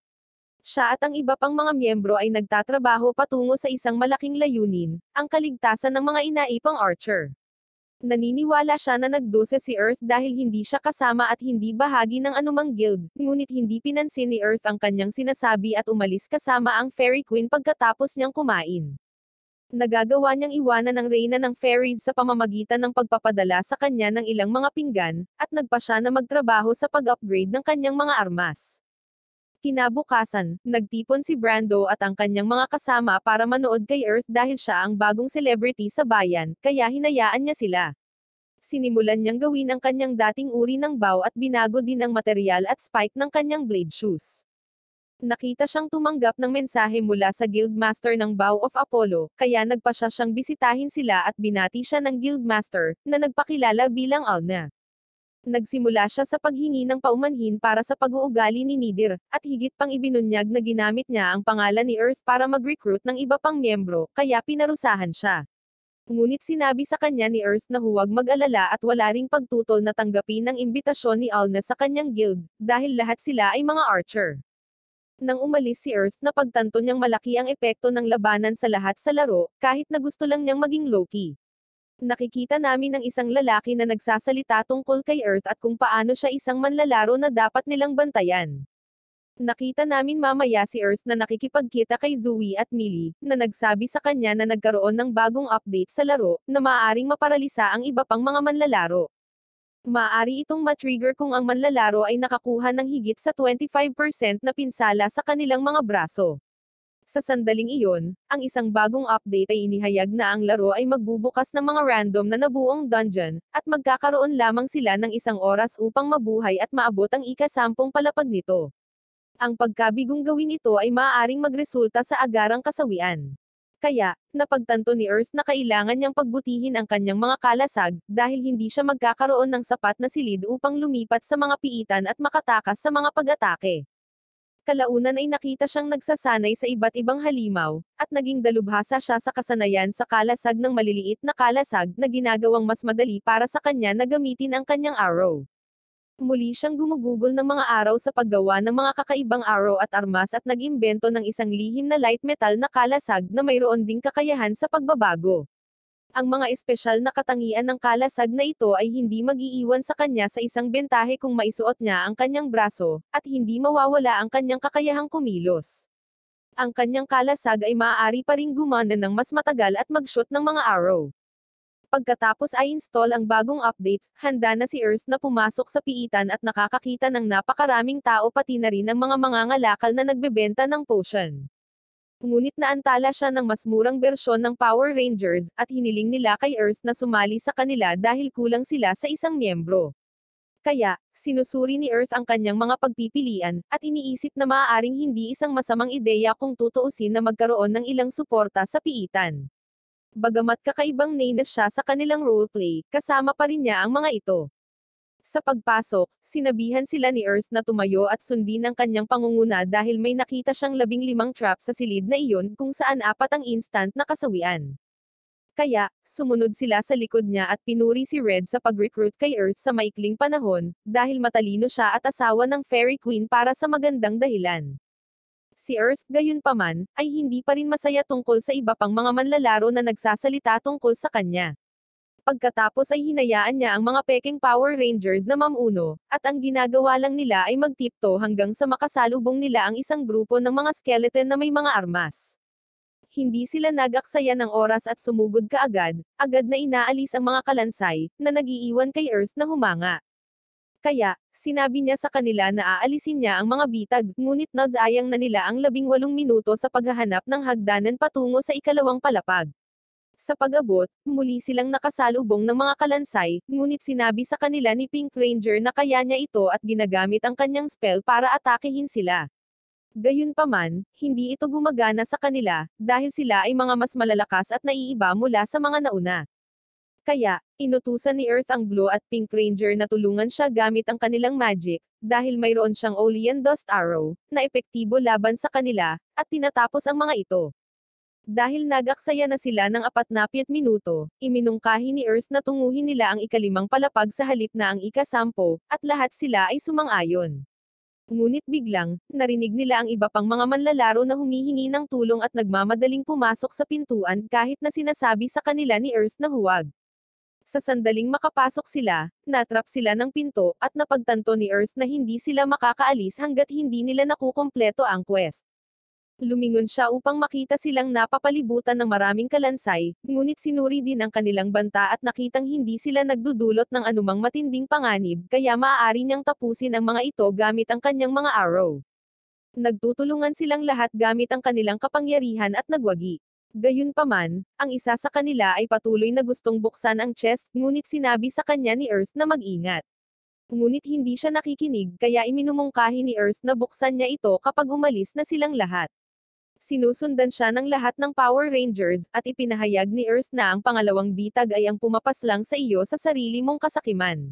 Siya at ang iba pang mga miyembro ay nagtatrabaho patungo sa isang malaking layunin, ang kaligtasan ng mga inaipang archer. Naniniwala siya na nagdose si Earth dahil hindi siya kasama at hindi bahagi ng anumang guild, ngunit hindi pinansin ni Earth ang kanyang sinasabi at umalis kasama ang Fairy Queen pagkatapos niyang kumain. Nagagawa niyang iwanan ang reyna ng fairies sa pamamagitan ng pagpapadala sa kanya ng ilang mga pinggan, at nagpa siya na magtrabaho sa pag-upgrade ng kanyang mga armas. Kinabukasan, nagtipon si Brando at ang kanyang mga kasama para manood kay Earth dahil siya ang bagong celebrity sa bayan, kaya hinayaan niya sila. Sinimulan niyang gawin ang kanyang dating uri ng bow at binago din ang material at spike ng kanyang blade shoes. Nakita siyang tumanggap ng mensahe mula sa Guildmaster ng Bow of Apollo, kaya nagpa siya siyang bisitahin sila at binati siya ng Guildmaster, na nagpakilala bilang Alna. Nagsimula siya sa paghingi ng paumanhin para sa pag-uugali ni Nidir, at higit pang ibinunyag na ginamit niya ang pangalan ni Earth para mag-recruit ng iba pang miyembro, kaya pinarusahan siya. Ngunit sinabi sa kanya ni Earth na huwag mag-alala at wala ring pagtutol na tanggapin ang imbitasyon ni Alna sa kanyang guild, dahil lahat sila ay mga archer. Nang umalis si Earth, napagtanto niyang malaki ang epekto ng labanan sa lahat sa laro, kahit na gusto lang niyang maging low-key. Nakikita namin ang isang lalaki na nagsasalita tungkol kay Earth at kung paano siya isang manlalaro na dapat nilang bantayan. Nakita namin mamaya si Earth na nakikipagkita kay Zoe at Millie, na nagsabi sa kanya na nagkaroon ng bagong update sa laro, na maaaring maparalisa ang iba pang mga manlalaro. Maaari itong matrigger kung ang manlalaro ay nakakuha ng higit sa 25% na pinsala sa kanilang mga braso. Sa sandaling iyon, ang isang bagong update ay inihayag na ang laro ay magbubukas ng mga random na nabuong dungeon, at magkakaroon lamang sila ng 1 oras upang mabuhay at maabot ang ika-10 palapag nito. Ang pagkabigong gawin ito ay maaaring magresulta sa agarang kasawian. Kaya, napagtanto ni Earth na kailangan niyang pagbutihin ang kanyang mga kalasag, dahil hindi siya magkakaroon ng sapat na silid upang lumipat sa mga piitan at makatakas sa mga pag-atake. Kalaunan ay nakita siyang nagsasanay sa iba't ibang halimaw, at naging dalubhasa siya sa kasanayan sa kalasag ng maliliit na kalasag na ginagawang mas madali para sa kanya na gamitin ang kanyang arrow. Muli siyang gumugugol ng mga araw sa paggawa ng mga kakaibang arrow at armas at nag-imbento ng isang lihim na light metal na kalasag na mayroon ding kakayahan sa pagbabago. Ang mga espesyal na katangian ng kalasag na ito ay hindi mag-iiwan sa kanya sa isang bentahe kung maisuot niya ang kanyang braso, at hindi mawawala ang kanyang kakayahang kumilos. Ang kanyang kalasag ay maaari pa ring gumana ng mas matagal at mag-shoot ng mga arrow. Pagkatapos ay install ang bagong update, handa na si Earth na pumasok sa piitan at nakakakita ng napakaraming tao pati na rin ang mga mangangalakal na nagbebenta ng potion. Ngunit naantala siya ng mas murang bersyon ng Power Rangers, at hiniling nila kay Earth na sumali sa kanila dahil kulang sila sa isang miyembro. Kaya, sinusuri ni Earth ang kanyang mga pagpipilian, at iniisip na maaaring hindi isang masamang ideya kung tutuusin na magkaroon ng ilang suporta sa piitan. Bagamat kakaibang nanas siya sa kanilang roleplay, kasama pa rin niya ang mga ito. Sa pagpasok, sinabihan sila ni Earth na tumayo at sundin ang kanyang pangunguna dahil may nakita siyang 15 trap sa silid na iyon kung saan 4 ang instant na kasawian. Kaya, sumunod sila sa likod niya at pinuri si Red sa pag-recruit kay Earth sa maikling panahon, dahil matalino siya at asawa ng Fairy Queen para sa magandang dahilan. Si Earth, gayunpaman, ay hindi pa rin masaya tungkol sa iba pang mga manlalaro na nagsasalita tungkol sa kanya. Pagkatapos ay hinayaan niya ang mga peking Power Rangers na mamuno, at ang ginagawa lang nila ay magtipto hanggang sa makasalubong nila ang isang grupo ng mga skeleton na may mga armas. Hindi sila nag-aksaya ng oras at sumugod kaagad, agad na inaalis ang mga kalansay, na nag-iiwan kay Earth na humanga. Kaya, sinabi niya sa kanila na aalisin niya ang mga bitag, ngunit nasayang na nila ang 18 minuto sa paghahanap ng hagdanan patungo sa ikalawang palapag. Sa pag-abot, muli silang nakasalubong ng mga kalansay, ngunit sinabi sa kanila ni Pink Ranger na kaya niya ito at ginagamit ang kanyang spell para atakehin sila. Gayunpaman, hindi ito gumagana sa kanila, dahil sila ay mga mas malalakas at naiiba mula sa mga nauna. Kaya, inutusan ni Earth ang Blue at Pink Ranger na tulungan siya gamit ang kanilang magic, dahil mayroon siyang Olean Dust Arrow, na epektibo laban sa kanila, at tinatapos ang mga ito. Dahil nag-aksaya na sila ng 40 minuto, iminungkahi ni Earth na tunguhin nila ang ika-5 palapag sa halip na ang ika-10, at lahat sila ay sumang-ayon. Ngunit biglang, narinig nila ang iba pang mga manlalaro na humihingi ng tulong at nagmamadaling pumasok sa pintuan kahit na sinasabi sa kanila ni Earth na huwag. Sa sandaling makapasok sila, natrap sila ng pinto, at napagtanto ni Earth na hindi sila makakaalis hanggat hindi nila nakukumpleto ang quest. Lumingon siya upang makita silang napapalibutan ng maraming kalansay, ngunit sinuri din ang kanilang banta at nakitang hindi sila nagdudulot ng anumang matinding panganib, kaya maaari niyang tapusin ang mga ito gamit ang kanyang mga arrow. Nagtutulungan silang lahat gamit ang kanilang kapangyarihan at nagwagi. Gayunpaman, ang isa sa kanila ay patuloy na gustong buksan ang chest, ngunit sinabi sa kanya ni Earth na mag-ingat. Ngunit hindi siya nakikinig kaya iminumungkahi ni Earth na buksan niya ito kapag umalis na silang lahat. Sinusundan siya ng lahat ng Power Rangers, at ipinahayag ni Earth na ang pangalawang bitag ay ang pumapaslang sa iyo sa sarili mong kasakiman.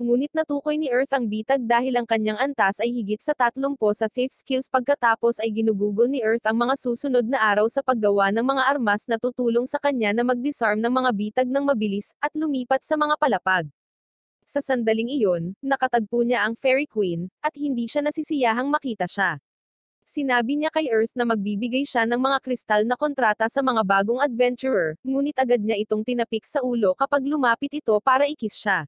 Ngunit natukoy ni Earth ang bitag dahil ang kanyang antas ay higit sa 30 sa thief skills pagkatapos ay ginugugol ni Earth ang mga susunod na araw sa paggawa ng mga armas na tutulong sa kanya na mag-disarm ng mga bitag ng mabilis, at lumipat sa mga palapag. Sa sandaling iyon, nakatagpo niya ang Fairy Queen, at hindi siya nasisiyahang makita siya. Sinabi niya kay Earth na magbibigay siya ng mga kristal na kontrata sa mga bagong adventurer, ngunit agad niya itong tinapik sa ulo kapag lumapit ito para ikis siya.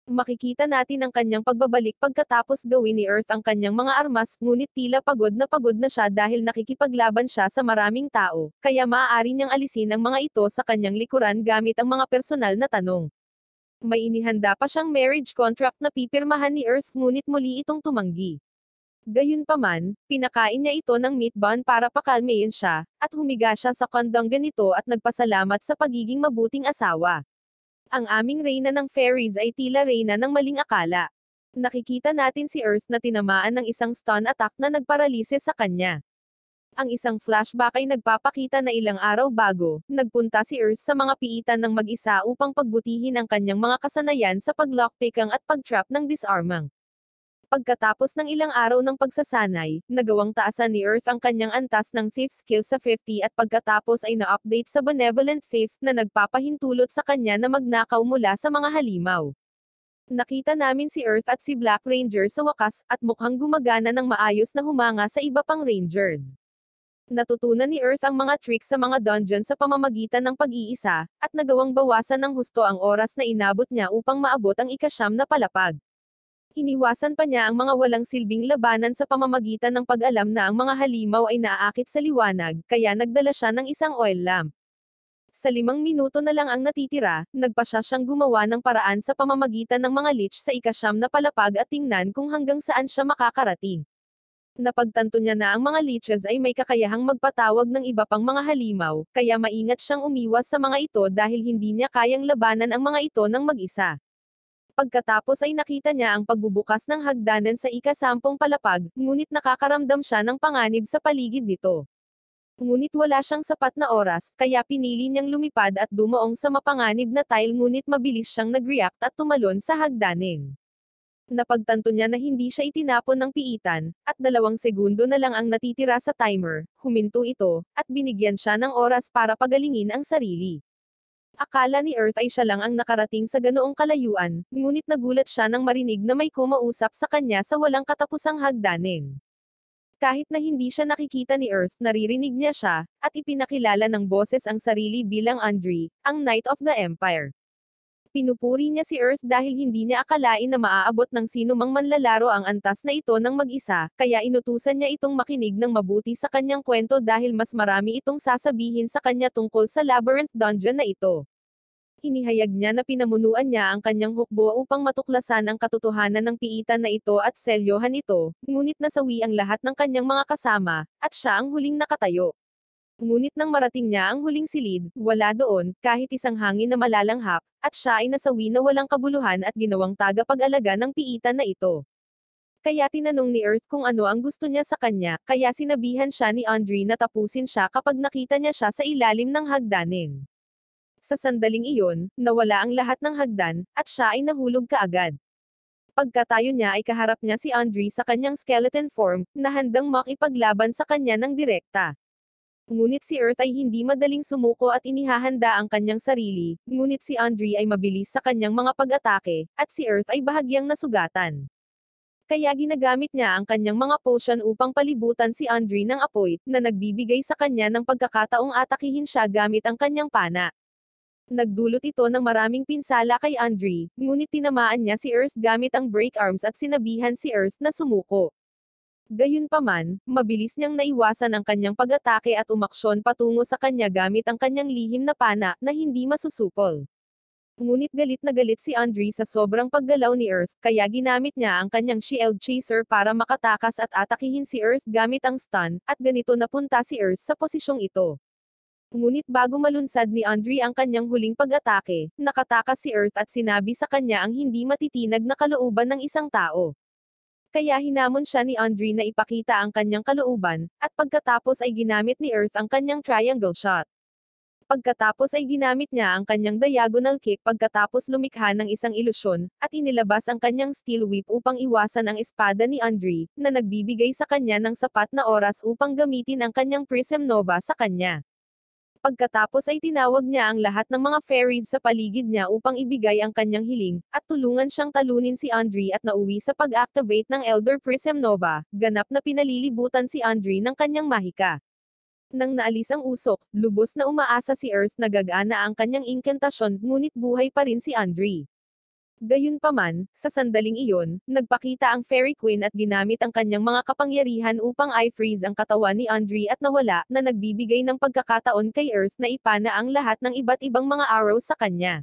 Makikita natin ang kanyang pagbabalik pagkatapos gawin ni Earth ang kanyang mga armas, ngunit tila pagod na siya dahil nakikipaglaban siya sa maraming tao, kaya maaari niyang alisin ang mga ito sa kanyang likuran gamit ang mga personal na tanong. May inihanda pa siyang marriage contract na pipirmahan ni Earth ngunit muli itong tumanggi. Gayunpaman, pinakain niya ito ng meat bun para pakalmeyin siya, at humiga siya sa kondong nito at nagpasalamat sa pagiging mabuting asawa. Ang aming reyna ng fairies ay tila reyna ng maling akala. Nakikita natin si Earth na tinamaan ng isang stun attack na nagparalise sa kanya. Ang isang flashback ay nagpapakita na ilang araw bago, nagpunta si Earth sa mga piitan ng mag-isa upang pagbutihin ang kanyang mga kasanayan sa pag-lockpicking at pag-trap ng disarmang. Pagkatapos ng ilang araw ng pagsasanay, nagawang taasan ni Earth ang kanyang antas ng thief skill sa 50 at pagkatapos ay na-update sa benevolent thief na nagpapahintulot sa kanya na magnakaw mula sa mga halimaw. Nakita namin si Earth at si Black Ranger sa wakas, at mukhang gumagana ng maayos na humanga sa iba pang Rangers. Natutunan ni Earth ang mga tricks sa mga dungeon sa pamamagitan ng pag-iisa, at nagawang bawasan ng husto ang oras na inabot niya upang maabot ang ika-9 na palapag. Iniwasan pa niya ang mga walang silbing labanan sa pamamagitan ng pag-alam na ang mga halimaw ay naaakit sa liwanag, kaya nagdala siya ng isang oil lamp. Sa 5 minuto na lang ang natitira, nagpa siyang gumawa ng paraan sa pamamagitan ng mga lich sa ika-9 na palapag at tingnan kung hanggang saan siya makakarating. Napagtanto niya na ang mga liches ay may kakayahang magpatawag ng iba pang mga halimaw, kaya maingat siyang umiwas sa mga ito dahil hindi niya kayang labanan ang mga ito ng mag-isa. Pagkatapos ay nakita niya ang pagbubukas ng hagdanan sa ika-10 palapag, ngunit nakakaramdam siya ng panganib sa paligid nito. Ngunit wala siyang sapat na oras, kaya pinili niyang lumipad at dumaong sa mapanganib na tile ngunit mabilis siyang nag-react at tumalon sa hagdanin. Napagtanto niya na hindi siya itinapon ng piitan, at 2 segundo na lang ang natitira sa timer, huminto ito, at binigyan siya ng oras para pagalingin ang sarili. Akala ni Earth ay siya lang ang nakarating sa ganoong kalayuan, ngunit nagulat siya nang marinig na may kumausap sa kanya sa walang katapusang hagdanin. Kahit na hindi siya nakikita ni Earth, naririnig niya siya, at ipinakilala ng boses ang sarili bilang Andre, ang Knight of the Empire. Pinupuri niya si Earth dahil hindi niya akalain na maaabot ng sino mang manlalaro ang antas na ito ng mag-isa, kaya inutusan niya itong makinig ng mabuti sa kanyang kwento dahil mas marami itong sasabihin sa kanya tungkol sa labyrinth dungeon na ito. Inihayag niya na pinamunuan niya ang kanyang hukbo upang matuklasan ang katotohanan ng piitan na ito at selyohan ito, ngunit nasawi ang lahat ng kanyang mga kasama, at siya ang huling nakatayo. Ngunit nang marating niya ang huling silid, wala doon, kahit isang hangin na malalanghap, at siya ay nasawi na walang kabuluhan at ginawang tagapag-alaga ng piitan na ito. Kaya tinanong ni Earth kung ano ang gusto niya sa kanya, kaya sinabihan siya ni Andre na tapusin siya kapag nakita niya siya sa ilalim ng hagdanin. Sa sandaling iyon, nawala ang lahat ng hagdan, at siya ay nahulog kaagad. Pagkatayo niya ay kaharap niya si Andre sa kanyang skeleton form, na handang makipaglaban sa kanya ng direkta. Ngunit si Earth ay hindi madaling sumuko at inihahanda ang kanyang sarili, ngunit si Andre ay mabilis sa kanyang mga pag-atake, at si Earth ay bahagyang nasugatan. Kaya ginagamit niya ang kanyang mga potion upang palibutan si Andre ng apoy, na nagbibigay sa kanya ng pagkakataong atakihin siya gamit ang kanyang pana. Nagdulot ito ng maraming pinsala kay Andre, ngunit tinamaan niya si Earth gamit ang break arms at sinabihan si Earth na sumuko. Gayunpaman, mabilis niyang naiwasan ang kanyang pag-atake at umaksyon patungo sa kanya gamit ang kanyang lihim na pana na hindi masusupol. Ngunit galit na galit si Andre sa sobrang paggalaw ni Earth, kaya ginamit niya ang kanyang shield chaser para makatakas at atakihin si Earth gamit ang stun, at ganito napunta si Earth sa posisyong ito. Ngunit bago malunsad ni Andre ang kanyang huling pag-atake, nakatakas si Earth at sinabi sa kanya ang hindi matitinag na kalooban ng isang tao. Kaya hinamon siya ni Andre na ipakita ang kanyang kalooban, at pagkatapos ay ginamit ni Earth ang kanyang triangle shot. Pagkatapos ay ginamit niya ang kanyang diagonal kick pagkatapos lumikha ng isang ilusyon, at inilabas ang kanyang steel whip upang iwasan ang espada ni Andre, na nagbibigay sa kanya ng sapat na oras upang gamitin ang kanyang Prism Nova sa kanya. Pagkatapos ay tinawag niya ang lahat ng mga fairies sa paligid niya upang ibigay ang kanyang hiling, at tulungan siyang talunin si Andre at nauwi sa pag-activate ng Elder Prism Nova, ganap na pinalilibutan si Andre ng kanyang mahika. Nang naalis ang usok, lubos na umaasa si Earth na gagana ang kanyang inkantasyon, ngunit buhay pa rin si Andre. Gayunpaman, sa sandaling iyon, nagpakita ang Fairy Queen at ginamit ang kanyang mga kapangyarihan upang i-freeze ang katawan ni Andre at nawala, na nagbibigay ng pagkakataon kay Earth na ipana ang lahat ng iba't ibang mga arrows sa kanya.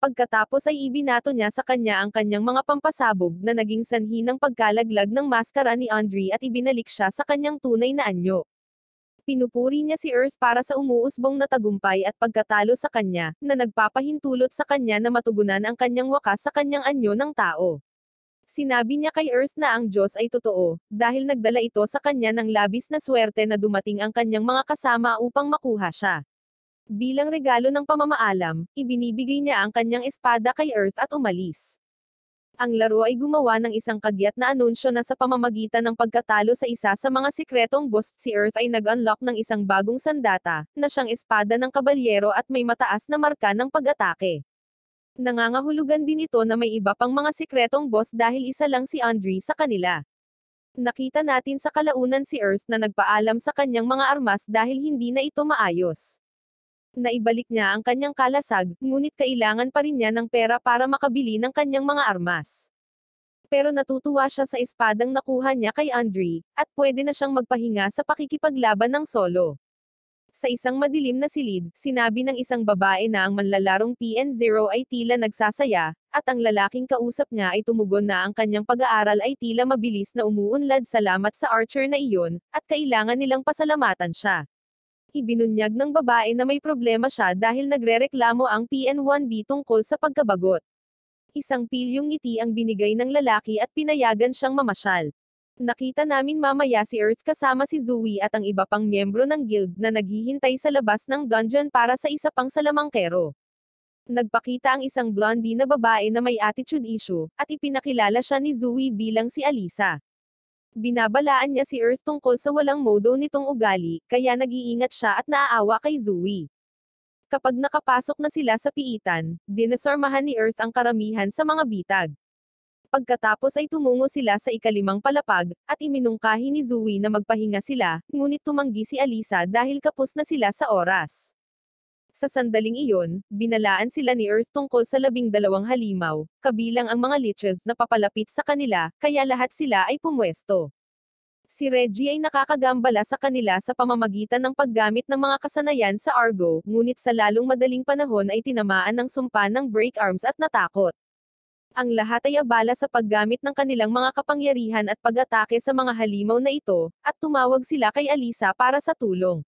Pagkatapos ay ibinato niya sa kanya ang kanyang mga pampasabog na naging sanhi ng pagkalaglag ng maskara ni Andre at ibinalik siya sa kanyang tunay na anyo. Pinupuri niya si Earth para sa umuusbong na tagumpay at pagkatalo sa kanya, na nagpapahintulot sa kanya na matugunan ang kanyang wakas sa kanyang anyo ng tao. Sinabi niya kay Earth na ang Diyos ay totoo, dahil nagdala ito sa kanya ng labis na swerte na dumating ang kanyang mga kasama upang makuha siya. Bilang regalo ng pamamaalam, ibinibigay niya ang kanyang espada kay Earth at umalis. Ang laro ay gumawa ng isang kagyat na anunsyo na sa pamamagitan ng pagkatalo sa isa sa mga sikretong boss, si Earth ay nag-unlock ng isang bagong sandata, na siyang espada ng kabalyero at may mataas na marka ng pag-atake. Nangangahulugan din ito na may iba pang mga sikretong boss dahil isa lang si Andre sa kanila. Nakita natin sa kalaunan si Earth na nagpaalam sa kanyang mga armas dahil hindi na ito maayos. Naibalik niya ang kanyang kalasag, ngunit kailangan pa rin niya ng pera para makabili ng kanyang mga armas. Pero natutuwa siya sa espadang nakuha niya kay Andre, at pwede na siyang magpahinga sa pakikipaglaban ng solo. Sa isang madilim na silid, sinabi ng isang babae na ang manlalarong PN0 ay tila nagsasaya, at ang lalaking kausap niya ay tumugon na ang kanyang pag-aaral ay tila mabilis na umuunlad salamat sa archer na iyon, at kailangan nilang pasalamatan siya. Ibinunyag ng babae na may problema siya dahil nagrereklamo ang PN1B tungkol sa pagkabagot. Isang pilyong ngiti ang binigay ng lalaki at pinayagan siyang mamasyal. Nakita namin mamaya si Earth kasama si Zoe at ang iba pang miyembro ng guild na naghihintay sa labas ng dungeon para sa isa pang salamangkero. Nagpakita ang isang blondie na babae na may attitude issue, at ipinakilala siya ni Zoe bilang si Alisa. Binabalaan niya si Earth tungkol sa walang modo nitong ugali, kaya nag-iingat siya at naaawa kay Zoe. Kapag nakapasok na sila sa piitan, dinosormahan ni Earth ang karamihan sa mga bitag. Pagkatapos ay tumungo sila sa ikalimang palapag, at iminungkahi ni Zoe na magpahinga sila, ngunit tumanggi si Alisa dahil kapos na sila sa oras. Sa sandaling iyon, binalaan sila ni Earth tungkol sa 12 halimaw, kabilang ang mga liches na papalapit sa kanila, kaya lahat sila ay pumwesto. Si Reggie ay nakakagambala sa kanila sa pamamagitan ng paggamit ng mga kasanayan sa Argo, ngunit sa lalong madaling panahon ay tinamaan ng sumpa ng break arms at natakot. Ang lahat ay abala sa paggamit ng kanilang mga kapangyarihan at pag-atake sa mga halimaw na ito, at tumawag sila kay Alisa para sa tulong.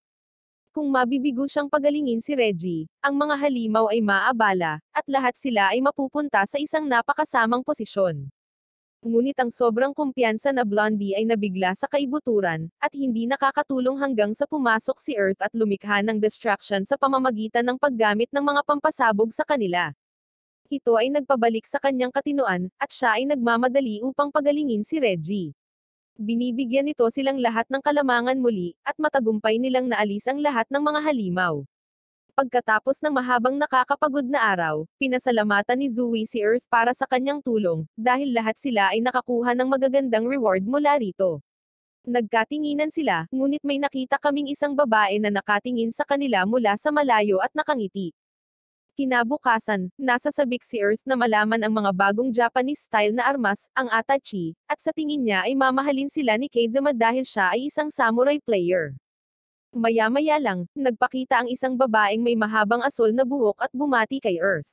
Kung mabibigo siyang pagalingin si Reggie, ang mga halimaw ay maabala, at lahat sila ay mapupunta sa isang napakasamang posisyon. Ngunit ang sobrang kumpiyansa na blondie ay nabigla sa kaibuturan, at hindi nakakatulong hanggang sa pumasok si Earth at lumikha ng distraction sa pamamagitan ng paggamit ng mga pampasabog sa kanila. Ito ay nagpabalik sa kanyang katinoan, at siya ay nagmamadali upang pagalingin si Reggie. Binibigyan nito silang lahat ng kalamangan muli, at matagumpay nilang naalis ang lahat ng mga halimaw. Pagkatapos ng mahabang nakakapagod na araw, pinasalamatan ni Zoe si Earth para sa kanyang tulong, dahil lahat sila ay nakakuha ng magagandang reward mula rito. Nagkatinginan sila, ngunit may nakita kaming isang babae na nakatingin sa kanila mula sa malayo at nakangiti. Kinabukasan, nasa sabik si Earth na malaman ang mga bagong Japanese-style na armas, ang Atachi, at sa tingin niya ay mamahalin sila ni Kazama dahil siya ay isang samurai player. Maya-maya lang, nagpakita ang isang babaeng may mahabang asol na buhok at bumati kay Earth.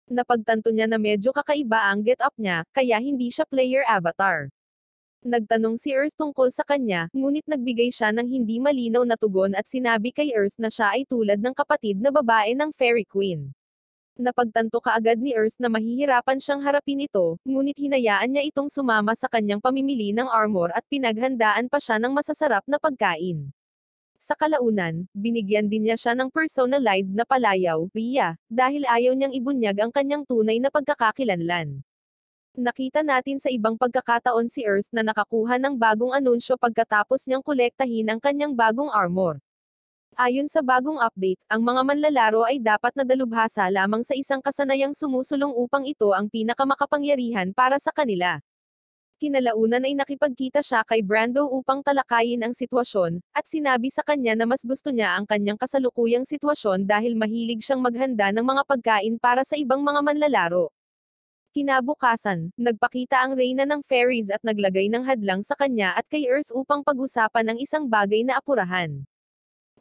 Napagtanto niya na medyo kakaiba ang get-up niya, kaya hindi siya player avatar. Nagtanong si Earth tungkol sa kanya, ngunit nagbigay siya ng hindi malinaw na tugon at sinabi kay Earth na siya ay tulad ng kapatid na babae ng Fairy Queen. Napagtanto kaagad ni Earth na mahihirapan siyang harapin ito, ngunit hinayaan niya itong sumama sa kanyang pamimili ng armor at pinaghandaan pa siya ng masasarap na pagkain. Sa kalaunan, binigyan din niya siya ng personalized na palayaw, Ria, dahil ayaw niyang ibunyag ang kanyang tunay na pagkakakilanlan. Nakita natin sa ibang pagkakataon si Earth na nakakuha ng bagong anunsyo pagkatapos niyang kolektahin ang kanyang bagong armor. Ayon sa bagong update, ang mga manlalaro ay dapat na dalubhasa lamang sa isang kasanayang sumusulong upang ito ang pinakamakapangyarihan para sa kanila. Kinalaunan ay nakipagkita siya kay Brando upang talakayin ang sitwasyon, at sinabi sa kanya na mas gusto niya ang kanyang kasalukuyang sitwasyon dahil mahilig siyang maghanda ng mga pagkain para sa ibang mga manlalaro. Kinabukasan, nagpakita ang reyna ng fairies at naglagay ng hadlang sa kanya at kay Earth upang pag-usapan ang isang bagay na apurahan.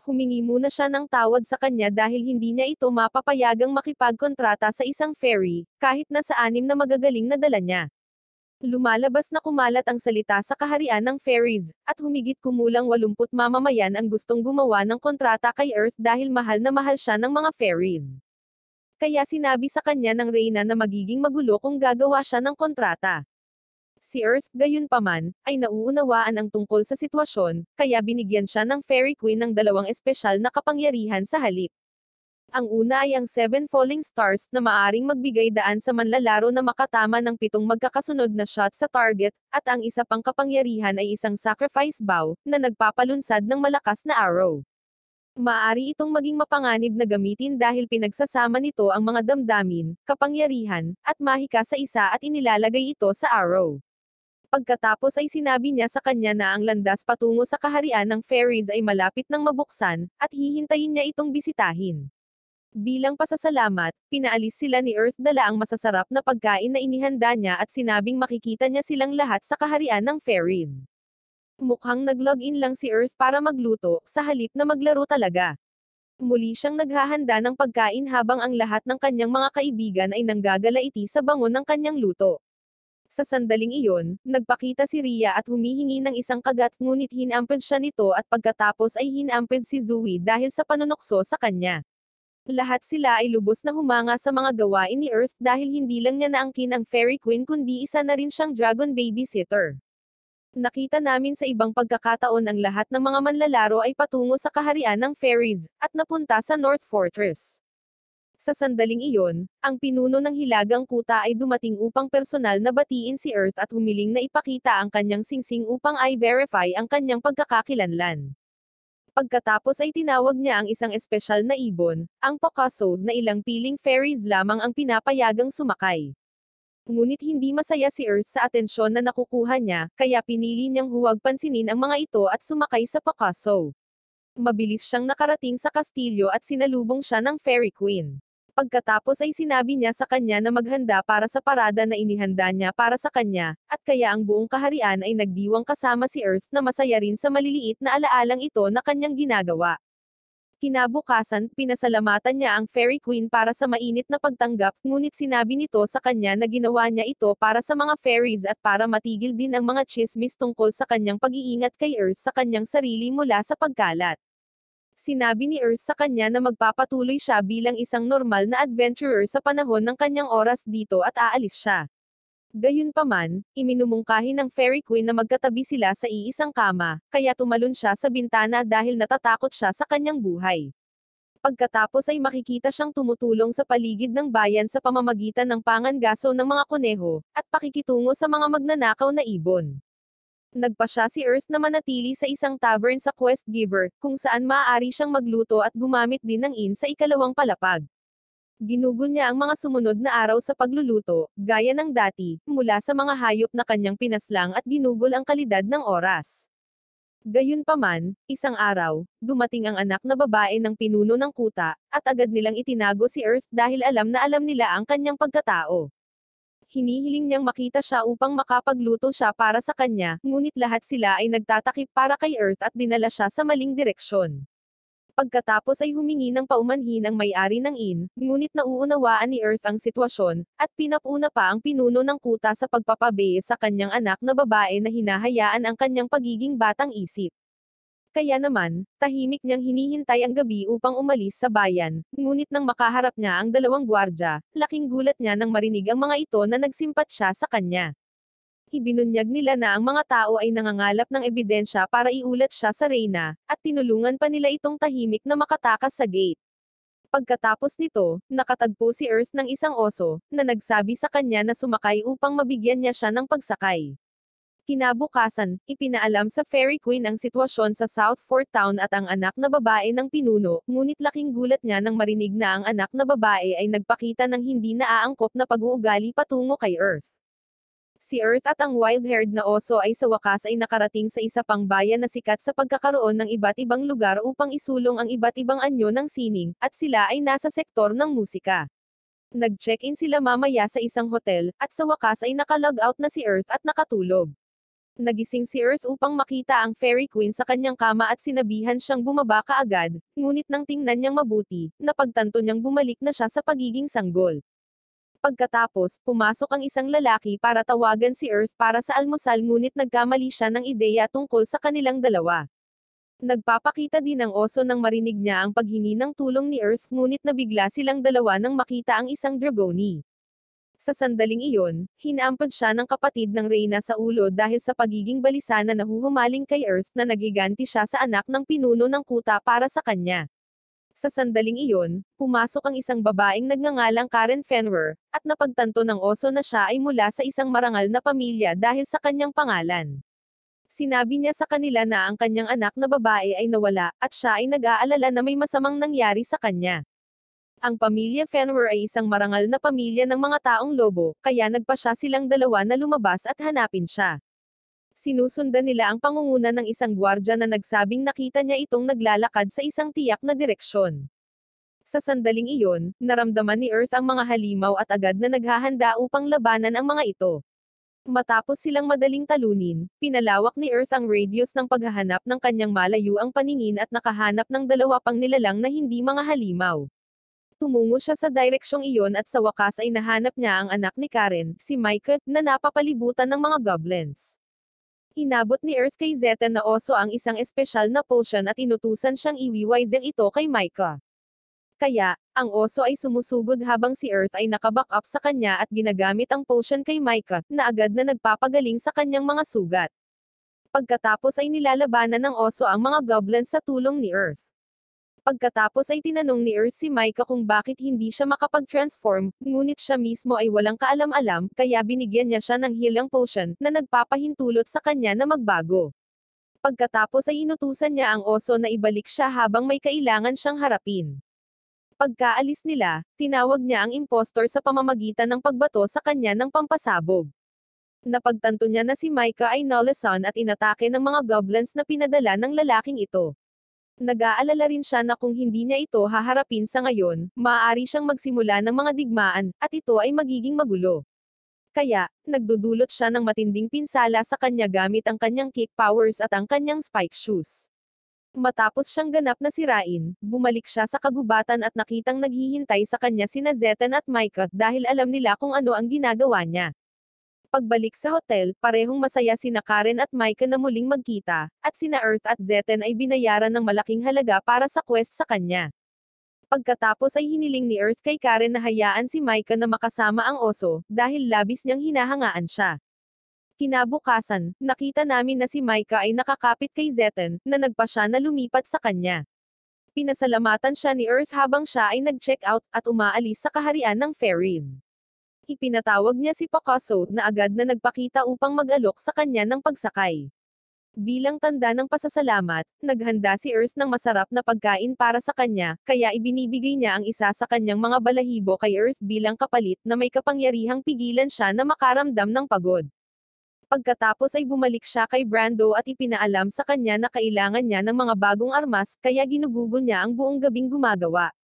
Humingi muna siya ng tawad sa kanya dahil hindi niya ito mapapayagang makipagkontrata sa isang fairy, kahit na sa 6 na magagaling na dala niya. Lumalabas na kumalat ang salita sa kaharian ng fairies, at humigit kumulang 80 mamamayan ang gustong gumawa ng kontrata kay Earth dahil mahal na mahal siya ng mga fairies. Kaya sinabi sa kanya ng reyna na magiging magulo kung gagawa siya ng kontrata. Si Earth, gayunpaman, ay nauunawaan ang tungkol sa sitwasyon, kaya binigyan siya ng Fairy Queen ng 2 espesyal na kapangyarihan sa halip. Ang una ay ang 7 Falling Stars na maaring magbigay daan sa manlalaro na makatama ng 7 magkakasunod na shot sa target, at ang isa pang kapangyarihan ay isang Sacrifice Bow, na nagpapalunsad ng malakas na arrow. Maaari itong maging mapanganib na gamitin dahil pinagsasama nito ang mga damdamin, kapangyarihan, at mahika sa isa at inilalagay ito sa arrow. Pagkatapos ay sinabi niya sa kanya na ang landas patungo sa kaharian ng fairies ay malapit nang mabuksan, at hihintayin niya itong bisitahin. Bilang pasasalamat, pinaalis sila ni Earth dala ang masasarap na pagkain na inihanda niya at sinabing makikita niya silang lahat sa kaharian ng fairies. Mukhang nag-login lang si Earth para magluto, sa halip na maglaro talaga. Muli siyang naghahanda ng pagkain habang ang lahat ng kanyang mga kaibigan ay nanggagalaiti sa bango ng kanyang luto. Sa sandaling iyon, nagpakita si Rhea at humihingi ng isang kagat ngunit hinamped siya nito at pagkatapos ay hinamped si Zoe dahil sa panunokso sa kanya. Lahat sila ay lubos na humanga sa mga gawain ni Earth dahil hindi lang niya naangkin ang Fairy Queen kundi isa na rin siyang Dragon Babysitter. Nakita namin sa ibang pagkakataon ang lahat ng mga manlalaro ay patungo sa kaharian ng fairies, at napunta sa North Fortress. Sa sandaling iyon, ang pinuno ng Hilagang Kuta ay dumating upang personal na batiin si Earth at humiling na ipakita ang kanyang singsing upang i-verify ang kanyang pagkakakilanlan. Pagkatapos ay tinawag niya ang isang espesyal na ibon, ang Pokaso, na ilang piling fairies lamang ang pinapayagang sumakay. Ngunit hindi masaya si Earth sa atensyon na nakukuha niya, kaya pinili niyang huwag pansinin ang mga ito at sumakay sa Pokaso. Mabilis siyang nakarating sa kastilyo at sinalubong siya ng Fairy Queen. Pagkatapos ay sinabi niya sa kanya na maghanda para sa parada na inihanda niya para sa kanya, at kaya ang buong kaharian ay nagdiwang kasama si Earth na masaya rin sa maliliit na alaalang ito na kanyang ginagawa. Kinabukasan, pinasalamatan niya ang Fairy Queen para sa mainit na pagtanggap, ngunit sinabi nito sa kanya na ginawa niya ito para sa mga fairies at para matigil din ang mga chismis tungkol sa kanyang pag-iingat kay Earth sa kanyang sarili mula sa pagkalat. Sinabi ni Earth sa kanya na magpapatuloy siya bilang isang normal na adventurer sa panahon ng kanyang oras dito at aalis siya. Gayunpaman, iminumungkahi ng Fairy Queen na magkatabi sila sa iisang kama, kaya tumalon siya sa bintana dahil natatakot siya sa kanyang buhay. Pagkatapos ay makikita siyang tumutulong sa paligid ng bayan sa pamamagitan ng pangangaso ng mga kuneho, at pakikitungo sa mga magnanakaw na ibon. Nagpasya si Earth na manatili sa isang tavern sa Quest Giver, kung saan maaari siyang magluto at gumamit din ng inn sa ikalawang palapag. Ginugol niya ang mga sumunod na araw sa pagluluto, gaya ng dati, mula sa mga hayop na kanyang pinaslang at ginugol ang kalidad ng oras. Gayunpaman, isang araw, dumating ang anak na babae ng pinuno ng kuta, at agad nilang itinago si Earth dahil alam na alam nila ang kanyang pagkatao. Hinihiling niyang makita siya upang makapagluto siya para sa kanya, ngunit lahat sila ay nagtatakip para kay Earth at dinala siya sa maling direksyon. Pagkatapos ay humingi ng paumanhin ang may-ari ng inn, ngunit nauunawaan ni Earth ang sitwasyon, at pinapuna pa ang pinuno ng kuta sa pagpapabe sa kanyang anak na babae na hinahayaan ang kanyang pagiging batang isip. Kaya naman, tahimik niyang hinihintay ang gabi upang umalis sa bayan, ngunit nang makaharap niya ang 2 gwardya, laking gulat niya nang marinig ang mga ito na nagsimpatya sa kanya. Ibinunyag nila na ang mga tao ay nangangalap ng ebidensya para iulat siya sa reyna, at tinulungan pa nila itong tahimik na makatakas sa gate. Pagkatapos nito, nakatagpo si Earth ng isang oso, na nagsabi sa kanya na sumakay upang mabigyan niya siya ng pagsakay. Kinabukasan, ipinaalam sa Fairy Queen ang sitwasyon sa South Fort Town at ang anak na babae ng pinuno, ngunit laking gulat niya nang marinig na ang anak na babae ay nagpakita ng hindi naaangkop na pag-uugali patungo kay Earth. Si Earth at ang wild-haired na oso ay sa wakas ay nakarating sa isa pang bayan na sikat sa pagkakaroon ng iba't ibang lugar upang isulong ang iba't ibang anyo ng sining, at sila ay nasa sektor ng musika. Nag-check-in sila mamaya sa isang hotel, at sa wakas ay nakalog out na si Earth at nakatulog. Nagising si Earth upang makita ang Fairy Queen sa kanyang kama at sinabihan siyang bumaba kaagad, ngunit nang tingnan niyang mabuti, napagtanto niyang bumalik na siya sa pagiging sanggol. Pagkatapos, pumasok ang isang lalaki para tawagan si Earth para sa almusal ngunit nagkamali siya ng ideya tungkol sa kanilang dalawa. Nagpapakita din ang oso nang marinig niya ang paghingi ng tulong ni Earth ngunit nabigla silang dalawa nang makita ang isang dragoni. Sa sandaling iyon, hinampad siya ng kapatid ng Reyna sa ulo dahil sa pagiging balisa na nahuhumaling kay Earth na nagiganti siya sa anak ng pinuno ng kuta para sa kanya. Sa sandaling iyon, pumasok ang isang babaeng nagngangalang Karen Fenwer, at napagtanto ng oso na siya ay mula sa isang marangal na pamilya dahil sa kanyang pangalan. Sinabi niya sa kanila na ang kanyang anak na babae ay nawala, at siya ay nag-aalala na may masamang nangyari sa kanya. Ang pamilya Fenwer ay isang marangal na pamilya ng mga taong lobo, kaya nagpasya silang dalawa na lumabas at hanapin siya. Sinusundan nila ang pangunguna ng isang gwardya na nagsabing nakita niya itong naglalakad sa isang tiyak na direksyon. Sa sandaling iyon, naramdaman ni Earth ang mga halimaw at agad na naghahanda upang labanan ang mga ito. Matapos silang madaling talunin, pinalawak ni Earth ang radius ng paghahanap ng kanyang malayo ang paningin at nakahanap ng dalawa pang nilalang na hindi mga halimaw. Tumungo siya sa direksyong iyon at sa wakas ay nahanap niya ang anak ni Karen, si Micah, na napapalibutan ng mga goblins. Inabot ni Earth kay Zeta na oso ang isang espesyal na potion at inutusan siyang iwiwise ito kay Micah. Kaya, ang oso ay sumusugod habang si Earth ay nakaback up sa kanya at ginagamit ang potion kay Micah, na agad na nagpapagaling sa kanyang mga sugat. Pagkatapos ay nilalabanan ng oso ang mga goblins sa tulong ni Earth. Pagkatapos ay tinanong ni Earth si Micah kung bakit hindi siya makapag-transform, ngunit siya mismo ay walang kaalam-alam, kaya binigyan niya siya ng healing potion, na nagpapahintulot sa kanya na magbago. Pagkatapos ay inutusan niya ang oso na ibalik siya habang may kailangan siyang harapin. Pagkaalis nila, tinawag niya ang impostor sa pamamagitan ng pagbato sa kanya ng pampasabog. Napagtanto niya na si Micah ay Nolason at inatake ng mga goblins na pinadala ng lalaking ito. Nag-aalala rin siya na kung hindi niya ito haharapin sa ngayon, maaari siyang magsimula ng mga digmaan, at ito ay magiging magulo. Kaya, nagdudulot siya ng matinding pinsala sa kanya gamit ang kanyang kick powers at ang kanyang spike shoes. Matapos siyang ganap na sirain, bumalik siya sa kagubatan at nakitang naghihintay sa kanya sina Zetan at Micah dahil alam nila kung ano ang ginagawa niya. Pagbalik sa hotel, parehong masaya sina Karen at Micah na muling magkita, at sina Earth at Zeten ay binayaran ng malaking halaga para sa quest sa kanya. Pagkatapos ay hiniling ni Earth kay Karen na hayaan si Micah na makasama ang oso, dahil labis niyang hinahangaan siya. Kinabukasan, nakita namin na si Micah ay nakakapit kay Zeten, na nagpasya na lumipat sa kanya. Pinasalamatan siya ni Earth habang siya ay nag-check out, at umaalis sa kaharian ng fairies. Ipinatawag niya si Picasso, na agad na nagpakita upang mag-alok sa kanya ng pagsakay. Bilang tanda ng pasasalamat, naghanda si Earth ng masarap na pagkain para sa kanya, kaya ibinibigay niya ang isa sa kanyang mga balahibo kay Earth bilang kapalit na may kapangyarihang pigilan siya na makaramdam ng pagod. Pagkatapos ay bumalik siya kay Brando at ipinaalam sa kanya na kailangan niya ng mga bagong armas, kaya ginugugol niya ang buong gabing gumagawa.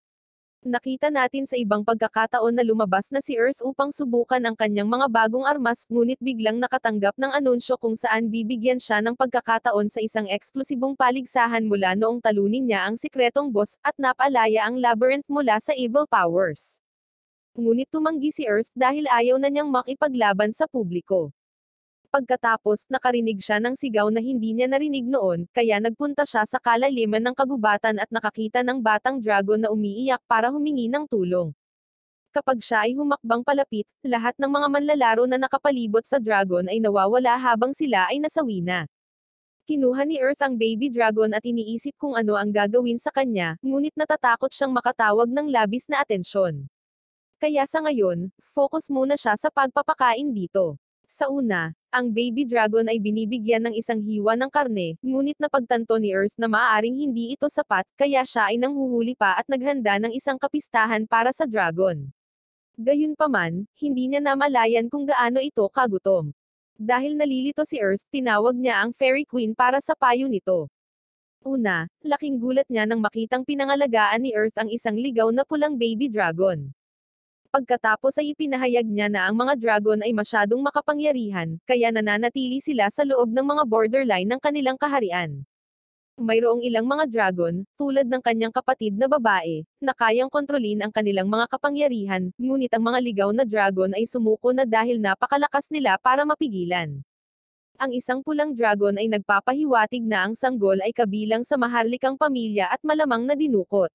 Nakita natin sa ibang pagkakataon na lumabas na si Earth upang subukan ang kanyang mga bagong armas, ngunit biglang nakatanggap ng anunsyo kung saan bibigyan siya ng pagkakataon sa isang eksklusibong paligsahan mula noong talunin niya ang sikretong boss, at napalaya ang labyrinth mula sa evil powers. Ngunit tumanggi si Earth dahil ayaw na niyang makipaglaban sa publiko. Pagkatapos, nakarinig siya ng sigaw na hindi niya narinig noon, kaya nagpunta siya sa kalaliman ng kagubatan at nakakita ng batang dragon na umiiyak para humingi ng tulong. Kapag siya ay humakbang palapit, lahat ng mga manlalaro na nakapalibot sa dragon ay nawawala habang sila ay nasawi na. Kinuha ni Earth ang baby dragon at iniisip kung ano ang gagawin sa kanya, ngunit natatakot siyang makatawag ng labis na atensyon. Kaya sa ngayon, focus muna siya sa pagpapakain dito. Sa una, ang baby dragon ay binibigyan ng isang hiwa ng karne, ngunit napagtanto ni Earth na maaaring hindi ito sapat, kaya siya ay nanghuhuli pa at naghanda ng isang kapistahan para sa dragon. Gayunpaman, hindi niya namalayan kung gaano ito kagutom. Dahil nalilito si Earth, tinawag niya ang Fairy Queen para sa payo nito. Una, laking gulat niya nang makitang pinangalagaan ni Earth ang isang ligaw na pulang baby dragon. Pagkatapos ay ipinahayag niya na ang mga dragon ay masyadong makapangyarihan, kaya nananatili sila sa loob ng mga borderline ng kanilang kaharian. Mayroong ilang mga dragon, tulad ng kanyang kapatid na babae, na kayang kontrolin ang kanilang mga kapangyarihan, ngunit ang mga ligaw na dragon ay sumuko na dahil napakalakas nila para mapigilan. Ang isang pulang dragon ay nagpapahiwatig na ang sanggol ay kabilang sa maharlikang pamilya at malamang na dinukot.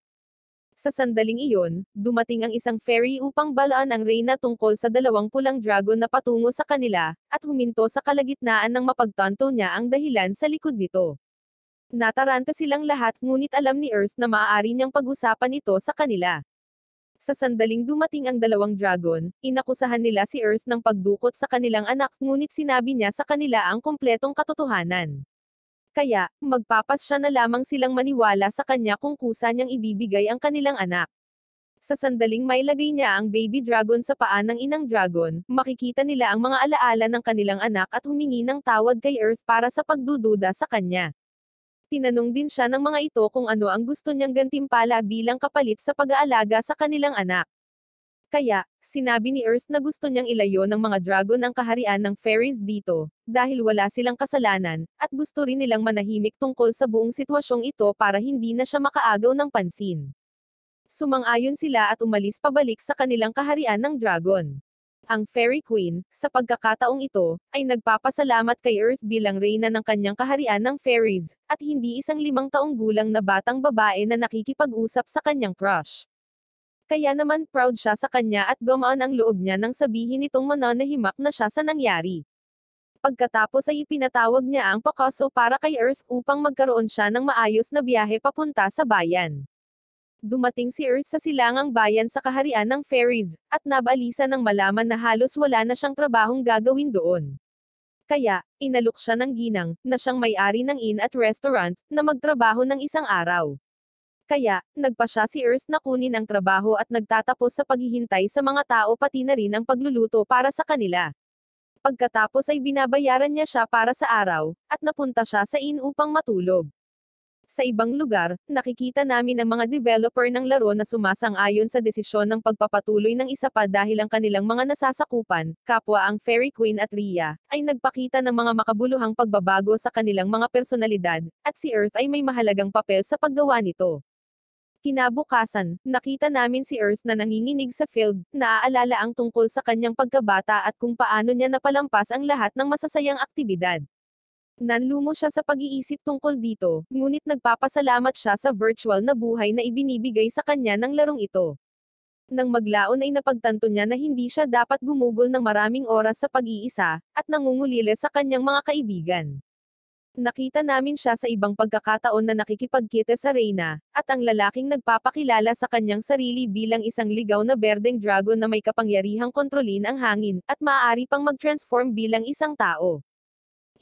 Sa sandaling iyon, dumating ang isang fairy upang balaan ang reyna tungkol sa dalawang pulang dragon na patungo sa kanila, at huminto sa kalagitnaan ng mapagtanto niya ang dahilan sa likod nito. Nataranta silang lahat ngunit alam ni Earth na maaari niyang pag-usapan ito sa kanila. Sa sandaling dumating ang dalawang dragon, inakusahan nila si Earth ng pagdukot sa kanilang anak ngunit sinabi niya sa kanila ang kumpletong katotohanan. Kaya, magpapasya na lamang silang maniwala sa kanya kung kusa niyang ibibigay ang kanilang anak. Sa sandaling mailagay niya ang baby dragon sa paa ng inang dragon, makikita nila ang mga alaala ng kanilang anak at humingi ng tawad kay Earth para sa pagdududa sa kanya. Tinanong din siya ng mga ito kung ano ang gusto niyang gantimpala bilang kapalit sa pag-aalaga sa kanilang anak. Kaya, sinabi ni Earth na gusto niyang ilayo ng mga dragon ang kaharian ng fairies dito, dahil wala silang kasalanan, at gusto rin nilang manahimik tungkol sa buong sitwasyong ito para hindi na siya makaagaw ng pansin. Sumang-ayon sila at umalis pabalik sa kanilang kaharian ng dragon. Ang Fairy Queen, sa pagkakataong ito, ay nagpapasalamat kay Earth bilang reyna ng kanyang kaharian ng fairies, at hindi isang 5 taong gulang na batang babae na nakikipag-usap sa kanyang crush. Kaya naman proud siya sa kanya at gumaan ang loob niya nang sabihin nitong mananahimak na siya sa nangyari. Pagkatapos ay ipinatawag niya ang Picasso para kay Earth upang magkaroon siya ng maayos na biyahe papunta sa bayan. Dumating si Earth sa silangang bayan sa kaharian ng fairies, at nabalisa nang malaman na halos wala na siyang trabahong gagawin doon. Kaya, inalok siya ng ginang, na siyang may-ari ng inn at restaurant, na magtrabaho ng isang araw. Kaya, nagpa siya si Earth na kunin ang trabaho at nagtatapos sa paghihintay sa mga tao pati na rin ang pagluluto para sa kanila. Pagkatapos ay binabayaran niya siya para sa araw, at napunta siya sa inn upang matulog. Sa ibang lugar, nakikita namin ang mga developer ng laro na sumasang-ayon sa desisyon ng pagpapatuloy ng isa pa dahil ang kanilang mga nasasakupan, kapwa ang Fairy Queen at Rhea, ay nagpakita ng mga makabuluhang pagbabago sa kanilang mga personalidad, at si Earth ay may mahalagang papel sa paggawa nito. Kinabukasan, nakita namin si Earth na nanginginig sa field, naaalala ang tungkol sa kanyang pagkabata at kung paano niya napalampas ang lahat ng masasayang aktibidad. Nanlumo siya sa pag-iisip tungkol dito, ngunit nagpapasalamat siya sa virtual na buhay na ibinibigay sa kanya ng larong ito. Nang maglaon ay napagtanto niya na hindi siya dapat gumugol ng maraming oras sa pag-iisa, at nangungulila sa kanyang mga kaibigan. Nakita namin siya sa ibang pagkakataon na nakikipagkita sa reyna, at ang lalaking nagpapakilala sa kanyang sarili bilang isang ligaw na berdeng dragon na may kapangyarihang kontrolin ang hangin, at maaari pang mag-transform bilang isang tao.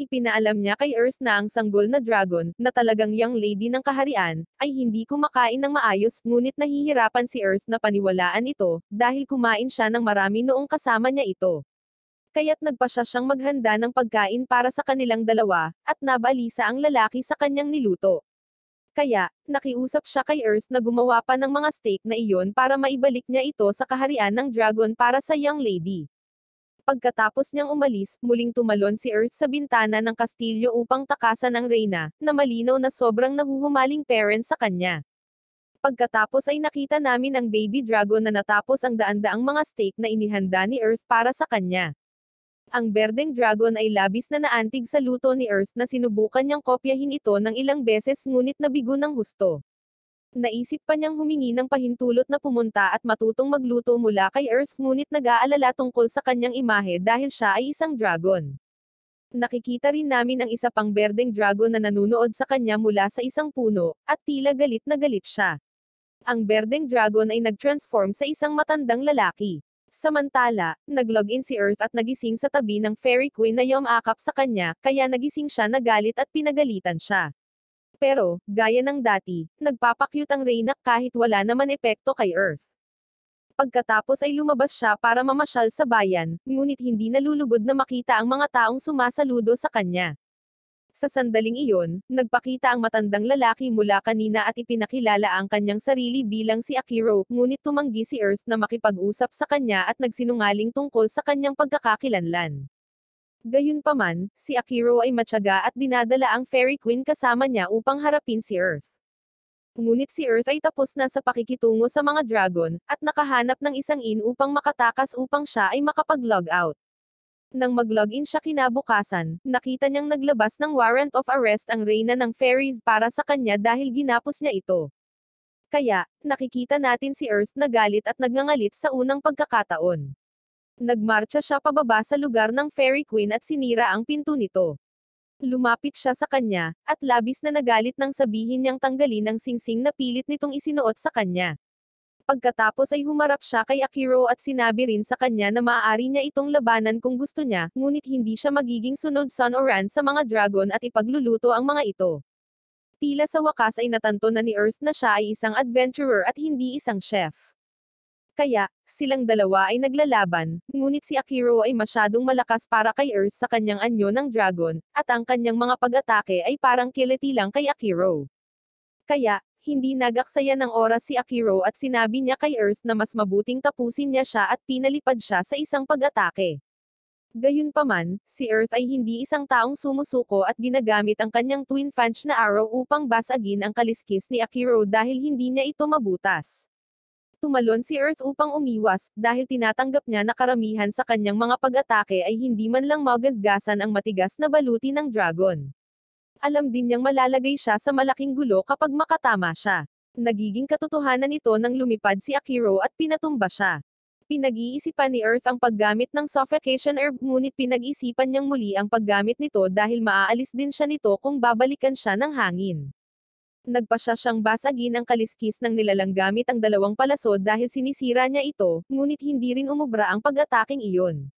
Ipinaalam niya kay Earth na ang sanggol na dragon, na talagang young lady ng kaharian, ay hindi kumakain ng maayos, ngunit nahihirapan si Earth na paniwalaan ito, dahil kumain siya ng marami noong kasama niya ito. Kaya't nagpa siya siyang maghanda ng pagkain para sa kanilang dalawa, at nabalisa ang lalaki sa kanyang niluto. Kaya, nakiusap siya kay Earth na gumawa pa ng mga steak na iyon para maibalik niya ito sa kaharian ng dragon para sa young lady. Pagkatapos niyang umalis, muling tumalon si Earth sa bintana ng kastilyo upang takasan ang reyna, na malinaw na sobrang nahuhumaling parent sa kanya. Pagkatapos ay nakita namin ang baby dragon na natapos ang daan-daang mga steak na inihanda ni Earth para sa kanya. Ang berdeng dragon ay labis na naantig sa luto ni Earth na sinubukan niyang kopyahin ito ng ilang beses ngunit nabigo ng husto. Naisip pa niyang humingi ng pahintulot na pumunta at matutong magluto mula kay Earth ngunit nag-aalala tungkol sa kanyang imahe dahil siya ay isang dragon. Nakikita rin namin ang isa pang berdeng dragon na nanunood sa kanya mula sa isang puno, at tila galit na galit siya. Ang berdeng dragon ay nag-transform sa isang matandang lalaki. Samantala, nag-login si Earth at nagising sa tabi ng Fairy Queen na yumakap sa kanya, kaya nagising siya na galit at pinagalitan siya. Pero, gaya ng dati, nagpapakyut ang Reyna kahit wala naman epekto kay Earth. Pagkatapos ay lumabas siya para mamasyal sa bayan, ngunit hindi nalulugod na makita ang mga taong sumasaludo sa kanya. Sa sandaling iyon, nagpakita ang matandang lalaki mula kanina at ipinakilala ang kanyang sarili bilang si Akiro, ngunit tumanggi si Earth na makipag-usap sa kanya at nagsinungaling tungkol sa kanyang pagkakakilanlan. Gayunpaman, si Akiro ay matyaga at dinadala ang Fairy Queen kasama niya upang harapin si Earth. Ngunit si Earth ay tapos na sa pakikitungo sa mga dragon, at nakahanap ng isang inn upang makatakas upang siya ay makapag-log out. Nang mag-login siya kinabukasan, nakita niyang naglabas ng warrant of arrest ang Reyna ng Fairies para sa kanya dahil ginapos niya ito. Kaya, nakikita natin si Earth na galit at nagngangalit sa unang pagkakataon. Nagmarcha siya pababa sa lugar ng Fairy Queen at sinira ang pinto nito. Lumapit siya sa kanya, at labis na nagalit nang sabihin niyang tanggalin ang singsing na pilit nitong isinuot sa kanya. Pagkatapos ay humarap siya kay Akiro at sinabi rin sa kanya na maaari niya itong labanan kung gusto niya, ngunit hindi siya magiging sunod son o ran sa mga dragon at ipagluluto ang mga ito. Tila sa wakas ay natanto na ni Earth na siya ay isang adventurer at hindi isang chef. Kaya, silang dalawa ay naglalaban, ngunit si Akiro ay masyadong malakas para kay Earth sa kanyang anyo ng dragon, at ang kanyang mga pag-atake ay parang kiliti lang kay Akiro. Kaya, hindi nagaksaya ng oras si Akiro at sinabi niya kay Earth na mas mabuting tapusin niya siya at pinalipad siya sa isang pag-atake. Gayunpaman, si Earth ay hindi isang taong sumusuko at ginagamit ang kanyang twin punch na arrow upang basagin ang kaliskis ni Akiro dahil hindi niya ito mabutas. Tumalon si Earth upang umiwas, dahil tinatanggap niya na karamihan sa kanyang mga pag-atake ay hindi man lang magasgasan ang matigas na baluti ng dragon. Alam din niyang malalagay siya sa malaking gulo kapag makatama siya. Nagiging katotohanan ito nang lumipad si Akiro at pinatumba siya. Pinag-iisipan ni Earth ang paggamit ng suffocation herb ngunit pinag-isipan niyang muli ang paggamit nito dahil maaalis din siya nito kung babalikan siya ng hangin. Nagpasya siyang basagin ang kaliskis ng nilalang gamit ang dalawang palasod dahil sinisira niya ito, ngunit hindi rin umubra ang pag-ataking iyon.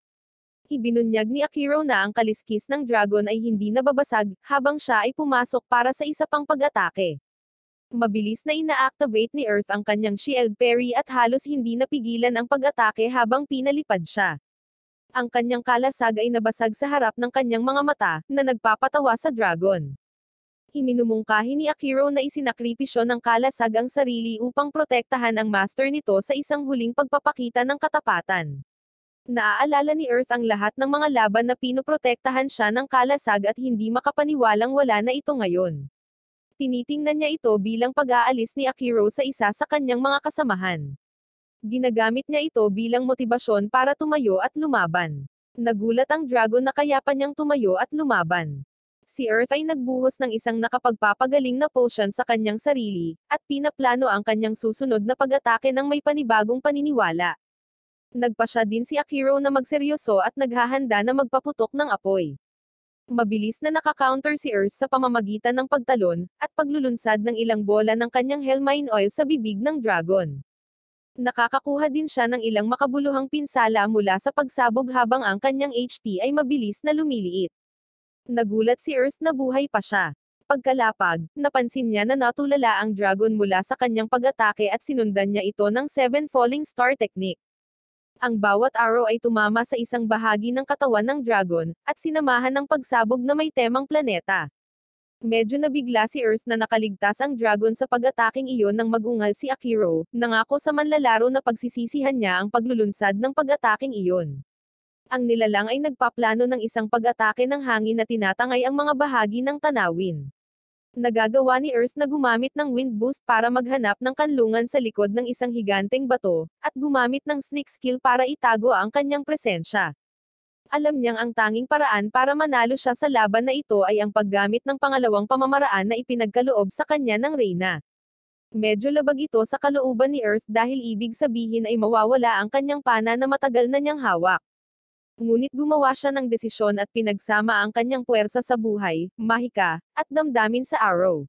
Ibinunyag ni Akiro na ang kaliskis ng dragon ay hindi nababasag, habang siya ay pumasok para sa isa pang pag-atake. Mabilis na ina-activate ni Earth ang kanyang shield parry at halos hindi napigilan ang pag-atake habang pinalipad siya. Ang kanyang kalasag ay nabasag sa harap ng kanyang mga mata, na nagpapatawa sa dragon. Iminumungkahi ni Akiro na isinakripisyo ng kalasag ang sarili upang protektahan ang master nito sa isang huling pagpapakita ng katapatan. Naaalala ni Earth ang lahat ng mga laban na pinoprotektahan siya ng kalasag at hindi makapaniwalang wala na ito ngayon. Tinitingnan niya ito bilang pag-aalis ni Akiro sa isa sa kanyang mga kasamahan. Ginagamit niya ito bilang motibasyon para tumayo at lumaban. Nagulat ang dragon na kaya pa niyang tumayo at lumaban. Si Earth ay nagbuhos ng isang nakapagpapagaling na potion sa kanyang sarili, at pinaplano ang kanyang susunod na pag-atake ng may panibagong paniniwala. Nagpasya din si Akiro na magseryoso at naghahanda na magpaputok ng apoy. Mabilis na naka-counter si Earth sa pamamagitan ng pagtalon, at paglulunsad ng ilang bola ng kanyang Hellmine Oil sa bibig ng dragon. Nakakakuha din siya ng ilang makabuluhang pinsala mula sa pagsabog habang ang kanyang HP ay mabilis na lumiliit. Nagulat si Earth na buhay pa siya. Pagkalapag, napansin niya na natulala ang dragon mula sa kanyang pag-atake at sinundan niya ito ng 7 Falling Star Technique. Ang bawat arrow ay tumama sa isang bahagi ng katawan ng dragon, at sinamahan ng pagsabog na may temang planeta. Medyo nabigla si Earth na nakaligtas ang dragon sa pag-ataking iyon nang magungal si Akiro, nangako sa manlalaro na pagsisisihan niya ang paglulunsad ng pag-ataking iyon. Ang nilalang ay nagpaplano ng isang pag-atake ng hangin na tinatangay ang mga bahagi ng tanawin. Nagagawa ni Earth na gumamit ng wind boost para maghanap ng kanlungan sa likod ng isang higanteng bato, at gumamit ng sneak skill para itago ang kanyang presensya. Alam niyang ang tanging paraan para manalo siya sa laban na ito ay ang paggamit ng pangalawang pamamaraan na ipinagkaloob sa kanya ng Reyna. Medyo labag ito sa kalooban ni Earth dahil ibig sabihin ay mawawala ang kanyang pana na matagal na niyang hawak. Ngunit gumawa siya ng desisyon at pinagsama ang kanyang puwersa sa buhay, mahika, at damdamin sa arrow.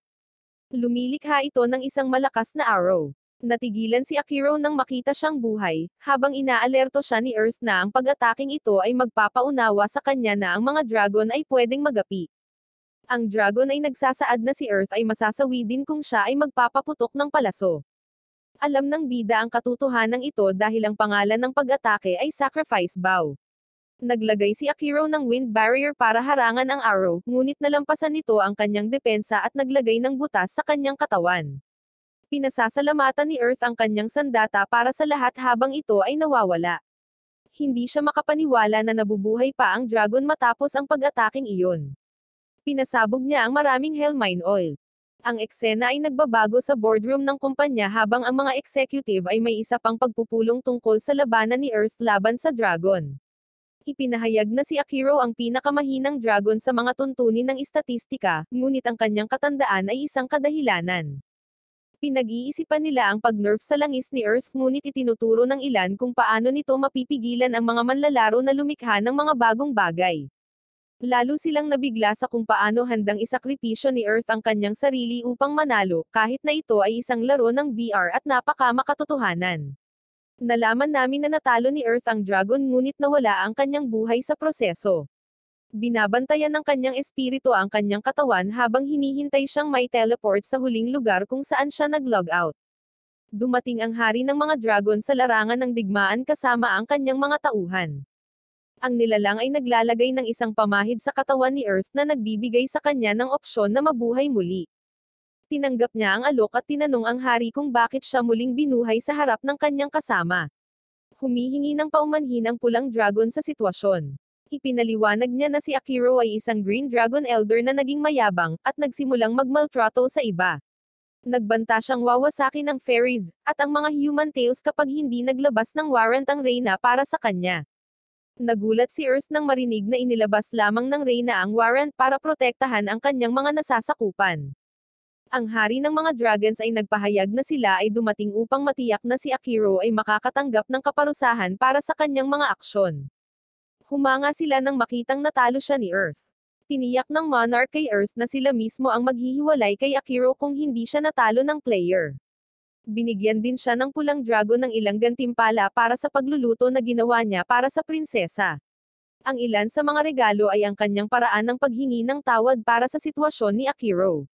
Lumilikha ito ng isang malakas na arrow. Natigilan si Akiro nang makita siyang buhay, habang inaalerto siya ni Earth na ang pag-ataking ito ay magpapaunawa sa kanya na ang mga dragon ay pwedeng magapi. Ang dragon ay nagsasaad na si Earth ay masasawi din kung siya ay magpapaputok ng palaso. Alam ng bida ang katotohanan ito dahil ang pangalan ng pag-atake ay Sacrifice Bow. Naglagay si Akiro ng wind barrier para harangan ang arrow, ngunit nalampasan nito ang kanyang depensa at naglagay ng butas sa kanyang katawan. Pinasasalamatan ni Earth ang kanyang sandata para sa lahat habang ito ay nawawala. Hindi siya makapaniwala na nabubuhay pa ang dragon matapos ang pag-ataking iyon. Pinasabog niya ang maraming Hellmine oil. Ang eksena ay nagbabago sa boardroom ng kumpanya habang ang mga executive ay may isa pang pagpupulong tungkol sa labanan ni Earth laban sa dragon. Ipinahayag na si Akiro ang pinakamahinang dragon sa mga tuntunin ng istatistika, ngunit ang kanyang katandaan ay isang kadahilanan. Pinag-iisipan nila ang pag-nerf sa langis ni Earth ngunit itinuturo ng ilan kung paano nito mapipigilan ang mga manlalaro na lumikha ng mga bagong bagay. Lalo silang nabigla sa kung paano handang isakripisyo ni Earth ang kanyang sarili upang manalo, kahit na ito ay isang laro ng VR at napaka-makatotohanan. Nalaman namin na natalo ni Earth ang dragon ngunit nawala ang kanyang buhay sa proseso. Binabantayan ng kanyang espiritu ang kanyang katawan habang hinihintay siyang may teleport sa huling lugar kung saan siya nag-log out. Dumating ang hari ng mga dragon sa larangan ng digmaan kasama ang kanyang mga tauhan. Ang nilalang ay naglalagay ng isang pamahid sa katawan ni Earth na nagbibigay sa kanya ng opsyon na mabuhay muli. Tinanggap niya ang alok at tinanong ang hari kung bakit siya muling binuhay sa harap ng kanyang kasama. Humihingi ng paumanhin ang pulang dragon sa sitwasyon. Ipinaliwanag niya na si Akiro ay isang Green Dragon Elder na naging mayabang, at nagsimulang magmaltrato sa iba. Nagbanta siyang wawasakin ng fairies, at ang mga human tails kapag hindi naglabas ng warrant ang Reyna para sa kanya. Nagulat si Earth nang marinig na inilabas lamang ng Reyna ang warrant para protektahan ang kanyang mga nasasakupan. Ang hari ng mga dragons ay nagpahayag na sila ay dumating upang matiyak na si Akiro ay makakatanggap ng kaparusahan para sa kanyang mga aksyon. Humanga sila nang makitang natalo siya ni Earth. Tiniyak ng Monarch kay Earth na sila mismo ang maghihiwalay kay Akiro kung hindi siya natalo ng player. Binigyan din siya ng pulang dragon ng ilang gantimpala para sa pagluluto na ginawa niya para sa prinsesa. Ang ilan sa mga regalo ay ang kanyang paraan ng paghingi ng tawad para sa sitwasyon ni Akiro.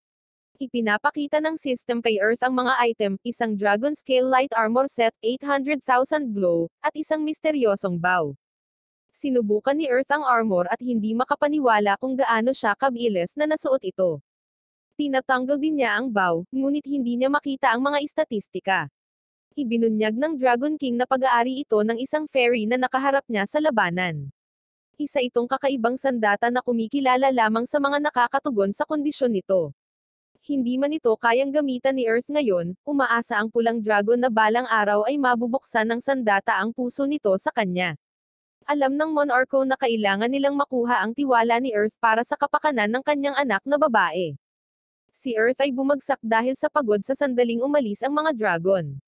Ipinapakita ng system kay Earth ang mga item, isang Dragon Scale Light Armor Set, 800,000 glow, at isang misteryosong bow. Sinubukan ni Earth ang armor at hindi makapaniwala kung gaano siya kabilis na nasuot ito. Tinatanggal din niya ang bow, ngunit hindi niya makita ang mga istatistika. Ibinunyag ng Dragon King na pag-aari ito ng isang fairy na nakaharap niya sa labanan. Isa itong kakaibang sandata na kumikilala lamang sa mga nakakatugon sa kondisyon nito. Hindi man ito kayang gamitan ni Earth ngayon, umaasa ang pulang dragon na balang araw ay mabubuksan ng sandata ang puso nito sa kanya. Alam ng Monarcho na kailangan nilang makuha ang tiwala ni Earth para sa kapakanan ng kanyang anak na babae. Si Earth ay bumagsak dahil sa pagod sa sandaling umalis ang mga dragon.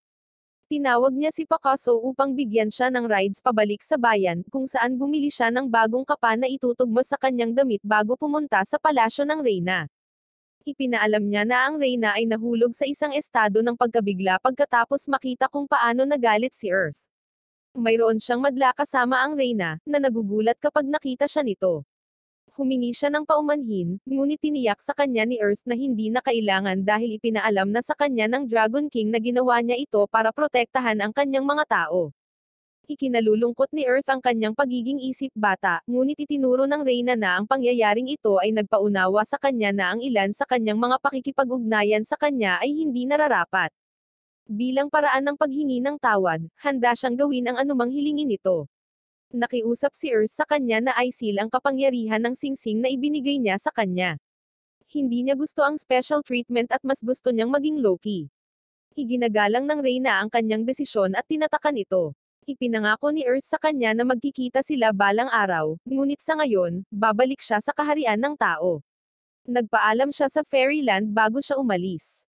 Tinawag niya si Picasso upang bigyan siya ng rides pabalik sa bayan, kung saan bumili siya ng bagong kapa na itutugma sa kanyang damit bago pumunta sa palasyo ng Reyna. Ipinaalam niya na ang Reyna ay nahulog sa isang estado ng pagkabigla pagkatapos makita kung paano nagalit si Earth. Mayroon siyang madla kasama ang Reyna, na nagugulat kapag nakita siya nito. Humingi siya ng paumanhin, ngunit tiniyak sa kanya ni Earth na hindi na kailangan dahil ipinaalam na sa kanya ng Dragon King na ginawa niya ito para protektahan ang kanyang mga tao. Ikinalulungkot ni Earth ang kanyang pagiging isip bata, ngunit itinuro ng Reyna na ang pangyayaring ito ay nagpaunawa sa kanya na ang ilan sa kanyang mga pakikipag-ugnayan sa kanya ay hindi nararapat. Bilang paraan ng paghingi ng tawad, handa siyang gawin ang anumang hilingin nito. Nakiusap si Earth sa kanya na i-seal ang kapangyarihan ng singsing na ibinigay niya sa kanya. Hindi niya gusto ang special treatment at mas gusto niyang maging low-key. Iginagalang ng Reyna ang kanyang desisyon at tinatakan ito. Ipinangako ni Earth sa kanya na magkikita sila balang araw, ngunit sa ngayon, babalik siya sa kaharian ng tao. Nagpaalam siya sa Fairyland bago siya umalis.